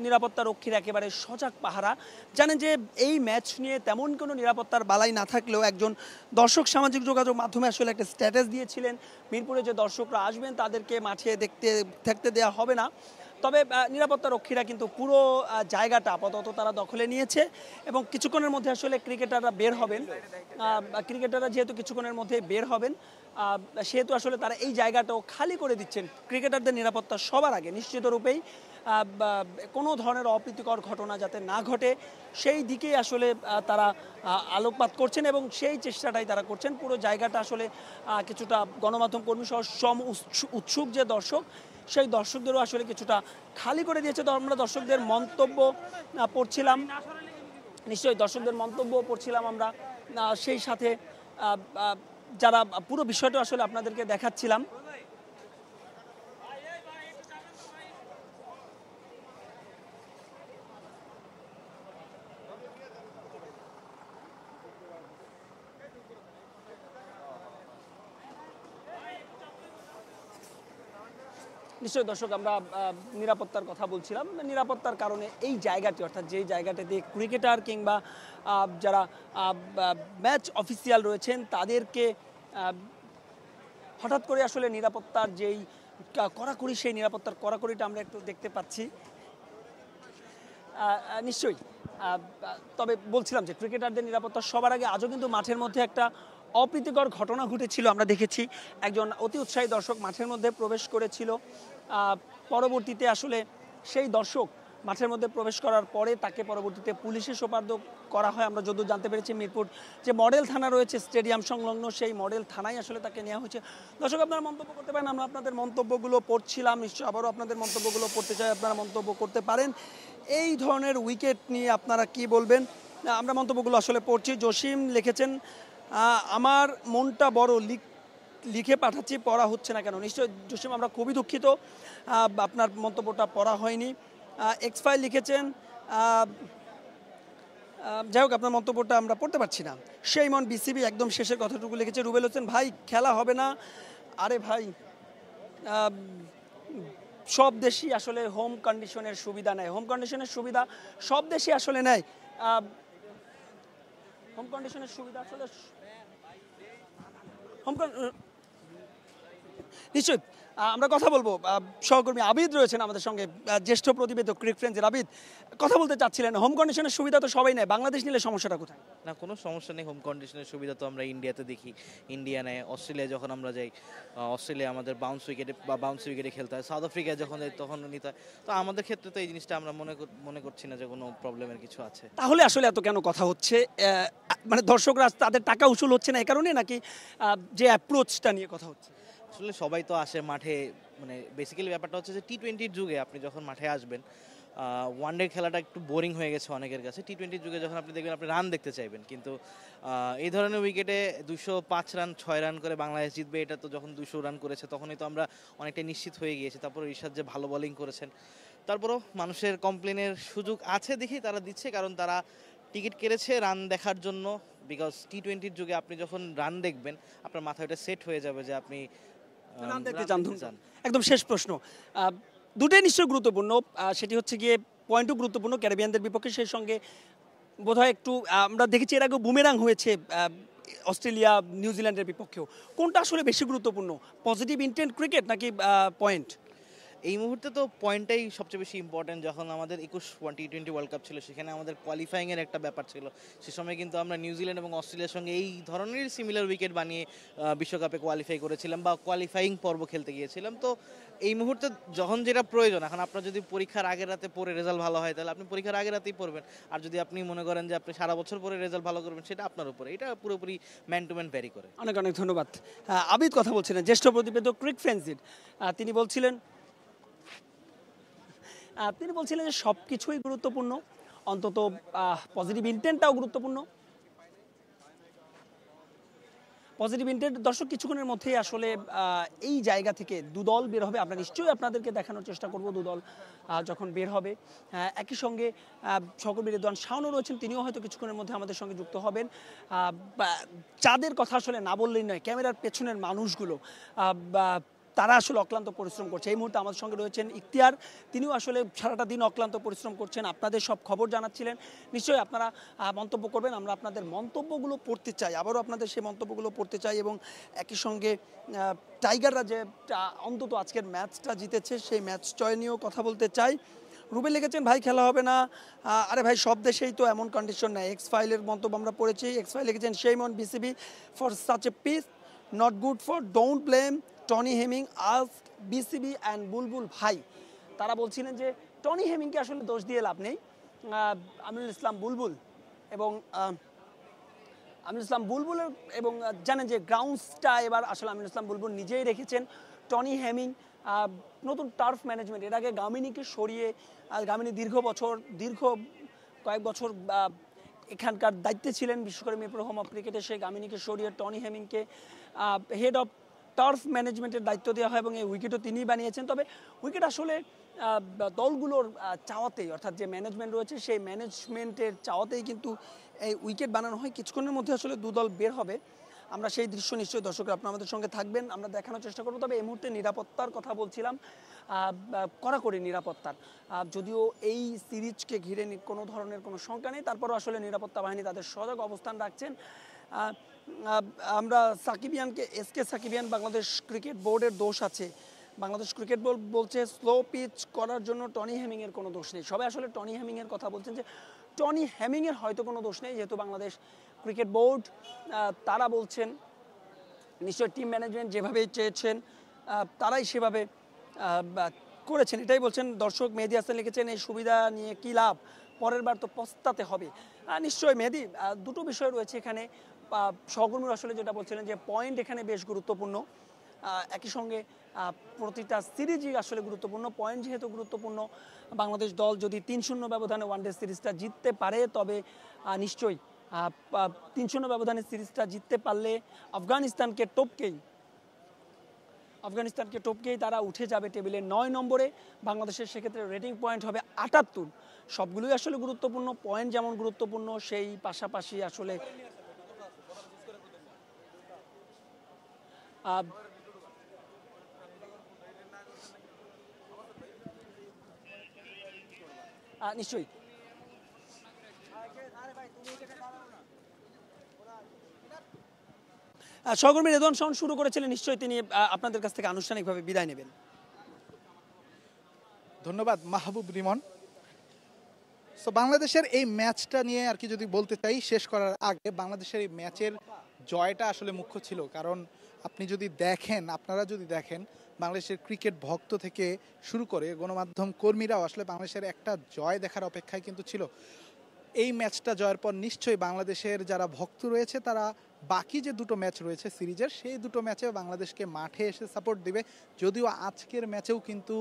নিরাপত্তা রক্ষীর একেবারে সজাগ পাহারা। জানেন যে এই ম্যাচ নিয়ে তেমন কোনো নিরাপত্তার বালাই না থাকলেও একজন দর্শক সামাজিক যোগাযোগ মাধ্যমে আসলে একটা স্ট্যাটাস দিয়েছিলেন, মিরপুরে যে দর্শকরা আসবেন তাদেরকে মাঠে থাকতে দেওয়া হবে না। তবে নিরাপত্তা রক্ষীরা কিন্তু পুরো জায়গাটা আপাতত তারা দখলে নিয়েছে, এবং কিছুক্ষণের মধ্যে আসলে ক্রিকেটাররা বের হবেন। ক্রিকেটাররা যেহেতু কিছুক্ষণের মধ্যে বের হবেন, সেহেতু আসলে তারা এই জায়গাটাও খালি করে দিচ্ছেন ক্রিকেটারদের নিরাপত্তা সবার আগে নিশ্চিত রূপেই কোনো ধরনের অপ্রীতিকর ঘটনা যাতে না ঘটে সেই দিকেই আসলে তারা আলোকপাত করছেন, এবং সেই চেষ্টাটাই তারা করছেন। পুরো জায়গাটা আসলে কিছুটা গণমাধ্যম কর্মী সহ উৎসুক যে দর্শক, সেই দর্শকদেরও আসলে কিছুটা খালি করে দিয়েছে। তো আমরা দর্শকদের মন্তব্য পড়ছিলাম, নিশ্চয়ই দর্শকদের মন্তব্য পড়ছিলাম আমরা, সেই সাথে যারা পুরো বিষয়টা আসলে আপনাদেরকে দেখাচ্ছিলাম। নিশ্চয়ই দর্শক, আমরা নিরাপত্তার কথা বলছিলাম। নিরাপত্তার কারণে এই জায়গাটি, অর্থাৎ যেই জায়গাটিতে ক্রিকেটার কিংবা যারা ম্যাচ অফিসিয়াল রয়েছেন তাদেরকে হঠাৎ করে আসলে নিরাপত্তার যেই কড়াকড়ি, সেই নিরাপত্তার কড়াকড়িটা আমরা একটু দেখতে পাচ্ছি নিশ্চয়ই। তবে বলছিলাম যে ক্রিকেটারদের নিরাপত্তা সবার আগে। আজও কিন্তু মাঠের মধ্যে একটা অপ্রীতিকর ঘটনা ঘটেছিল, আমরা দেখেছি একজন অতি উৎসাহী দর্শক মাঠের মধ্যে প্রবেশ করেছিল, পরবর্তীতে আসলে সেই দর্শক মাঠের মধ্যে প্রবেশ করার পরে তাকে পরবর্তীতে পুলিশে সোপর্দ করা হয়। আমরা যদিও জানতে পেরেছি মিরপুর যে মডেল থানা রয়েছে স্টেডিয়াম সংলগ্ন, সেই মডেল থানায় আসলে তাকে নেওয়া হয়েছে। দর্শক, আপনারা মন্তব্য করতে পারেন, আমরা আপনাদের মন্তব্যগুলো পড়ছিলাম, নিশ্চয়ই আবারও আপনাদের মন্তব্যগুলো পড়তে চাই, আপনারা মন্তব্য করতে পারেন। এই ধরনের উইকেট নিয়ে আপনারা কি বলবেন? আমরা মন্তব্যগুলো আসলে পড়ছি। জসিম লিখেছেন, আমার মনটা বড়, লিখে পাঠাচ্ছি, পড়া হচ্ছে না কেন? নিশ্চয় জসিম, আমরা খুবই দুঃখিত, আপনার মন্তব্যটা পড়া হয়নি। এক্স ফাইল লিখেছেন, যাই হোক, আপনার মন্তব্যটা আমরা পড়তে পারছি না। সেইমন বিসিবি একদম শেষের কথাটুকু লিখেছে। রুবেল হোসেন ভাই খেলা হবে না। আরে ভাই, সব দেশই আসলে হোম কন্ডিশনের সুবিধা নেয়। হোম কন্ডিশনের সুবিধা সব দেশই আসলে নেয়। হোম কন্ডিশনের সুবিধা আসলে নিশ্চয়ই আমরা কথা বলবো। সহকর্মী আবিদ রয়েছেন আমাদের সঙ্গে, জ্যেষ্ঠ প্রতিবেদক ক্রিক ফ্রেন্ডসের। আবিদ, কথা বলতে চাচ্ছিলেন, হোম কন্ডিশনের সুবিধা তো সবাই নেয়, বাংলাদেশ নিলে সমস্যাটা কোথায়? না, কোনো সমস্যা নেই। হোম কন্ডিশনের সুবিধা তো আমরা ইন্ডিয়াতে দেখি, ইন্ডিয়া নেয়। অস্ট্রেলিয়া যখন আমরা যাই, অস্ট্রেলিয়া আমাদের বাউন্স উইকেটে খেলতে হয়। সাউথ আফ্রিকায় যখন যাই তখন নিতে হয়। তো আমাদের ক্ষেত্রে তো এই জিনিসটা আমরা মনে করছি না যে কোনো প্রবলেমের কিছু আছে। তাহলে আসলে এত কেন কথা হচ্ছে? মানে দর্শকরা তাদের টাকা উসুল হচ্ছে না এই কারণে, নাকি যে অ্যাপ্রোচটা নিয়ে কথা হচ্ছে? আসলে সবাই তো আসে মাঠে, মানে বেসিক্যালি ব্যাপারটা হচ্ছে যে টি-20-র যুগে আপনি যখন মাঠে আসবেন, ওয়ান ডে খেলাটা একটু বোরিং হয়ে গেছে অনেকের কাছে। টি-20-র যুগে যখন আপনি দেখবেন, আপনি রান দেখতে চাইবেন, কিন্তু এই ধরনের উইকেটে 205 রান 6 রান করে বাংলাদেশ জিতবে, এটা তো যখন 200 রান করেছে তখনই তো আমরা অনেকটা নিশ্চিত হয়ে গিয়েছি। তারপর রিশাদ যে ভালো বোলিং করেছেন, তারপরও মানুষের কমপ্লেনের সুযোগ আছে দেখেই তারা দিচ্ছে, কারণ তারা টিকিট কেটেছে রান দেখার জন্য। বিকজ টি-20-র যুগে আপনি যখন রান দেখবেন, আপনার মাথায় ওটা সেট হয়ে যাবে যে আপনি রান দেখতে চান। একদম শেষ প্রশ্ন, দুটোই নিশ্চয়ই গুরুত্বপূর্ণ। সেটি হচ্ছে গিয়ে পয়েন্টও গুরুত্বপূর্ণ ক্যারিবিয়ানদের বিপক্ষে, সেই সঙ্গে বোধহয় একটু আমরা দেখেছি এর আগেও বুমেরাং হয়েছে অস্ট্রেলিয়া নিউজিল্যান্ডের বিপক্ষেও। কোনটা আসলে বেশি গুরুত্বপূর্ণ, পজিটিভ ইন্টেন্ট ক্রিকেট নাকি পয়েন্ট? এই মুহূর্তে তো পয়েন্টটাই সবচেয়ে বেশি ইম্পর্টেন্ট। যখন আমাদের 21 টি-20 ওয়ার্ল্ড কাপ ছিল, সেখানে আমাদের কোয়ালিফাইংয়ের একটা ব্যাপার ছিল। সে সময় কিন্তু আমরা নিউজিল্যান্ড এবং অস্ট্রেলিয়ার সঙ্গে এই ধরনের সিমিলার উইকেট বানিয়ে বিশ্বকাপে কোয়ালিফাই করেছিলাম বা কোয়ালিফাইং পর্ব খেলতে গিয়েছিলাম। তো এই মুহূর্তে যখন যেটা প্রয়োজন, এখন আপনার যদি পরীক্ষার আগের রাতে পড়ে রেজাল্ট ভালো হয়, তাহলে আপনি পরীক্ষার আগের রাতেই পড়বেন। আর যদি আপনি মনে করেন যে আপনি সারা বছর পরে রেজাল্ট ভালো করবেন, সেটা আপনার উপরে। এটা পুরোপুরি ম্যান টু ম্যান ভ্যারি করে। অনেক অনেক ধন্যবাদ। আবিদ কথা বলছিলেন, জ্যেষ্ঠ প্রতিবেদক ক্রিক ফ্রেন্ডসের। তিনি বলছিলেন যে সব কিছুই গুরুত্বপূর্ণ, অন্তত পজিটিভ ইন্টেন্টটাও গুরুত্বপূর্ণ। পজিটিভ ইন্টেন্ট দর্শক কিছুক্ষণের মধ্যেই আসলে এই জায়গা থেকে দুদল বের হবে। আমরা নিশ্চয়ই আপনাদেরকে দেখানোর চেষ্টা করব দুদল যখন বের হবে। একই সঙ্গে সহকর্মী রেদওয়ান শাওনও রয়েছেন, তিনিও হয়তো কিছুক্ষণের মধ্যে আমাদের সঙ্গে যুক্ত হবেন। যাদের কথা আসলে না বললেই নয়, ক্যামেরার পেছনের মানুষগুলো, তারা আসলে অক্লান্ত পরিশ্রম করছে। এই মুহূর্তে আমাদের সঙ্গে রয়েছেন ইখতিয়ার, তিনিও আসলে সারাটা দিন অক্লান্ত পরিশ্রম করছেন, আপনাদের সব খবর জানাচ্ছিলেন। নিশ্চয়ই আপনারা মন্তব্য করবেন, আমরা আপনাদের মন্তব্যগুলো পড়তে চাই, আবারও আপনাদের সেই মন্তব্যগুলো পড়তে চাই। এবং একই সঙ্গে টাইগাররা যে অন্তত আজকের ম্যাচটা জিতেছে, সেই ম্যাচ জয় নিয়েও কথা বলতে চাই। রুবেল লিখেছেন, ভাই খেলা হবে না। আরে ভাই, সব দেশেই তো এমন কন্ডিশন নেই। এক্স ফাইলের মন্তব্য আমরা পড়েছি। এক্স ফাইল লিখেছেন, shame on BCB for such a piece, not good for don't blame Tony Hemming ask BCB and Bulbul ভাই। তারা বলছিলেন যে টনি হেমিংকে আসলে দোষ দিয়ে লাভ নেই। আমিনুল ইসলাম বুলবুল এবং জানেন যে গ্রাউন্ডসটা এবার আসলে আমিনুল ইসলাম বুলবুল নিজেই রেখেছেন। টনি হেমিং নতুন টার্ফ ম্যানেজমেন্ট, এর আগে গামিনীকে সরিয়ে, গামিনী দীর্ঘ কয়েক বছর এখানকার দায়িত্বে ছিলেন, বিশেষ করে মিরপুর হোম অফ ক্রিকেটে। সেই গামিনীকে সরিয়ে টনি হেমিংকে হেড অফ টার্ফ ম্যানেজমেন্টের দায়িত্ব দেওয়া হয় এবং এই উইকেটও তিনিই বানিয়েছেন। তবে উইকেট আসলে দলগুলোর চাওয়াতেই, অর্থাৎ যে ম্যানেজমেন্ট রয়েছে সেই ম্যানেজমেন্টের চাওয়াতেই কিন্তু এই উইকেট বানানো হয়। কিছুক্ষণের মধ্যে আসলে দুদল বের হবে, আমরা সেই দৃশ্য নিশ্চয়ই দর্শকরা আপনারা আমাদের সঙ্গে থাকবেন, আমরা দেখানোর চেষ্টা করবো। তবে এই মুহূর্তে নিরাপত্তার কথা বলছিলাম, কড়াকড়ি নিরাপত্তার, যদিও এই সিরিজকে ঘিরে কোনো ধরনের কোনো শঙ্কা নেই, তারপরও আসলে নিরাপত্তা বাহিনী তাদের সজাগ অবস্থান রাখছেন। আমরা সাকিবিয়ানকে, এসকে সাকিবিয়ান, বাংলাদেশ ক্রিকেট বোর্ডের দোষ আছে। বাংলাদেশ ক্রিকেট বোর্ড বলছে স্লো পিচ করার জন্য টনি হেমিংয়ের কোনো দোষ নেই। সবাই আসলে টনি হেমিংয়ের কথা বলছেন যে টনি হেমিংয়ের হয়তো কোনো দোষ নেই, যেহেতু বাংলাদেশ ক্রিকেট বোর্ড তারা বলছেন নিশ্চয়ই টিম ম্যানেজমেন্ট যেভাবে চেয়েছেন তারাই সেভাবে করেছেন, এটাই বলছেন। দর্শক মেহেদি হাসান লিখেছেন, এই সুবিধা নিয়ে কী লাভ, পরের বার তো পস্তাতে হবে। নিশ্চয়ই মেহেদি, দুটো বিষয় রয়েছে এখানে। সহকর্মীরা আসলে যেটা বলছিলেন যে পয়েন্ট এখানে বেশ গুরুত্বপূর্ণ, একই সঙ্গে প্রতিটা সিরিজই আসলে গুরুত্বপূর্ণ। পয়েন্ট যেহেতু গুরুত্বপূর্ণ, বাংলাদেশ দল যদি 3-0 ব্যবধানে ওয়ানডে সিরিজটা জিততে পারে, তবে নিশ্চয়ই 3-0 ব্যবধানে সিরিজটা জিততে পারলে আফগানিস্তানকে টপকেই আফগানিস্তানকে টপকেই তারা উঠে যাবে টেবিলে 9 নম্বরে। বাংলাদেশের সেক্ষেত্রে রেটিং পয়েন্ট হবে 78। সবগুলোই আসলে গুরুত্বপূর্ণ, পয়েন্ট যেমন গুরুত্বপূর্ণ সেই পাশাপাশি আসলে নিশ্চয়ই সহকর্মী রেদওয়ান শাওন শুরু করেছিলেন, নিশ্চয়ই তিনি আপনাদের কাছ থেকে আনুষ্ঠানিকভাবে বিদায় নেবেন। ধন্যবাদ মাহবুব রিমন। সো বাংলাদেশের এই ম্যাচটা নিয়ে আর কি যদি বলতে চাই শেষ করার আগে, বাংলাদেশের এই ম্যাচের জয়টা আসলে মুখ্য ছিল। কারণ আপনি যদি দেখেন, আপনারা যদি দেখেন, বাংলাদেশের ক্রিকেট ভক্ত থেকে শুরু করে গণমাধ্যম কর্মীরাও আসলে বাংলাদেশের একটা জয় দেখার অপেক্ষায় কিন্তু ছিল। এই ম্যাচটা জয়ের পর নিশ্চয়ই বাংলাদেশের যারা ভক্ত রয়েছে তারা বাকি যে দুটো ম্যাচ রয়েছে সিরিজের, সেই দুটো ম্যাচেও বাংলাদেশকে মাঠে এসে সাপোর্ট দিবে। যদিও আজকের ম্যাচেও কিন্তু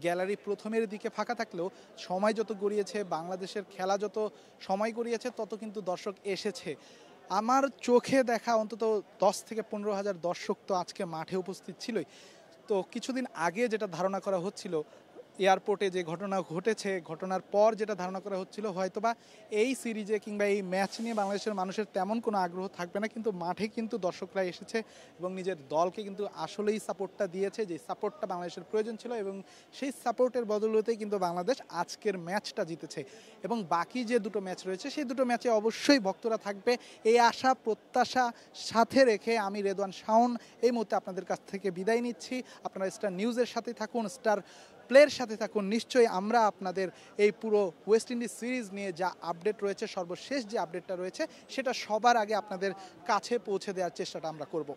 গ্যালারি প্রথমের দিকে ফাঁকা থাকলেও সময় যত গড়িয়েছে, বাংলাদেশের খেলা যত সময় গড়িয়েছে, তত কিন্তু দর্শক এসেছে। আমার চোখে দেখা অন্তত 10 থেকে 15 হাজার দর্শক তো আজকে মাঠে উপস্থিত ছিলই। তো কিছুদিন আগে যেটা ধারণা করা হচ্ছিল, এয়ারপোর্টে যে ঘটনা ঘটেছে, ঘটনার পর যেটা ধারণা করা হচ্ছিল হয়তোবা এই সিরিজে কিংবা এই ম্যাচ নিয়ে বাংলাদেশের মানুষের তেমন কোনো আগ্রহ থাকবে না, কিন্তু মাঠে কিন্তু দর্শকরা এসেছে এবং নিজের দলকে কিন্তু আসলেই সাপোর্টটা দিয়েছে, যে সাপোর্টটা বাংলাদেশের প্রয়োজন ছিল, এবং সেই সাপোর্টের বদৌলতেই কিন্তু বাংলাদেশ আজকের ম্যাচটা জিতেছে। এবং বাকি যে দুটো ম্যাচ রয়েছে সেই দুটো ম্যাচে অবশ্যই ভক্তরা থাকবে, এই আশা প্রত্যাশা সাথে রেখে আমি রেদওয়ান শাওন এই মুহূর্তে আপনাদের কাছ থেকে বিদায় নিচ্ছি। আপনারা স্টার নিউজের সাথে থাকুন, স্টার প্লের সাথে থাকুন। নিশ্চয়ই আমরা আপনাদের এই পুরো ওয়েস্ট ইন্ডিজ সিরিজ নিয়ে যা আপডেট রয়েছে, সর্বশেষ যে আপডেটটা রয়েছে, সেটা সবার আগে আপনাদের কাছে পৌঁছে দেওয়ার চেষ্টাটা আমরা করব।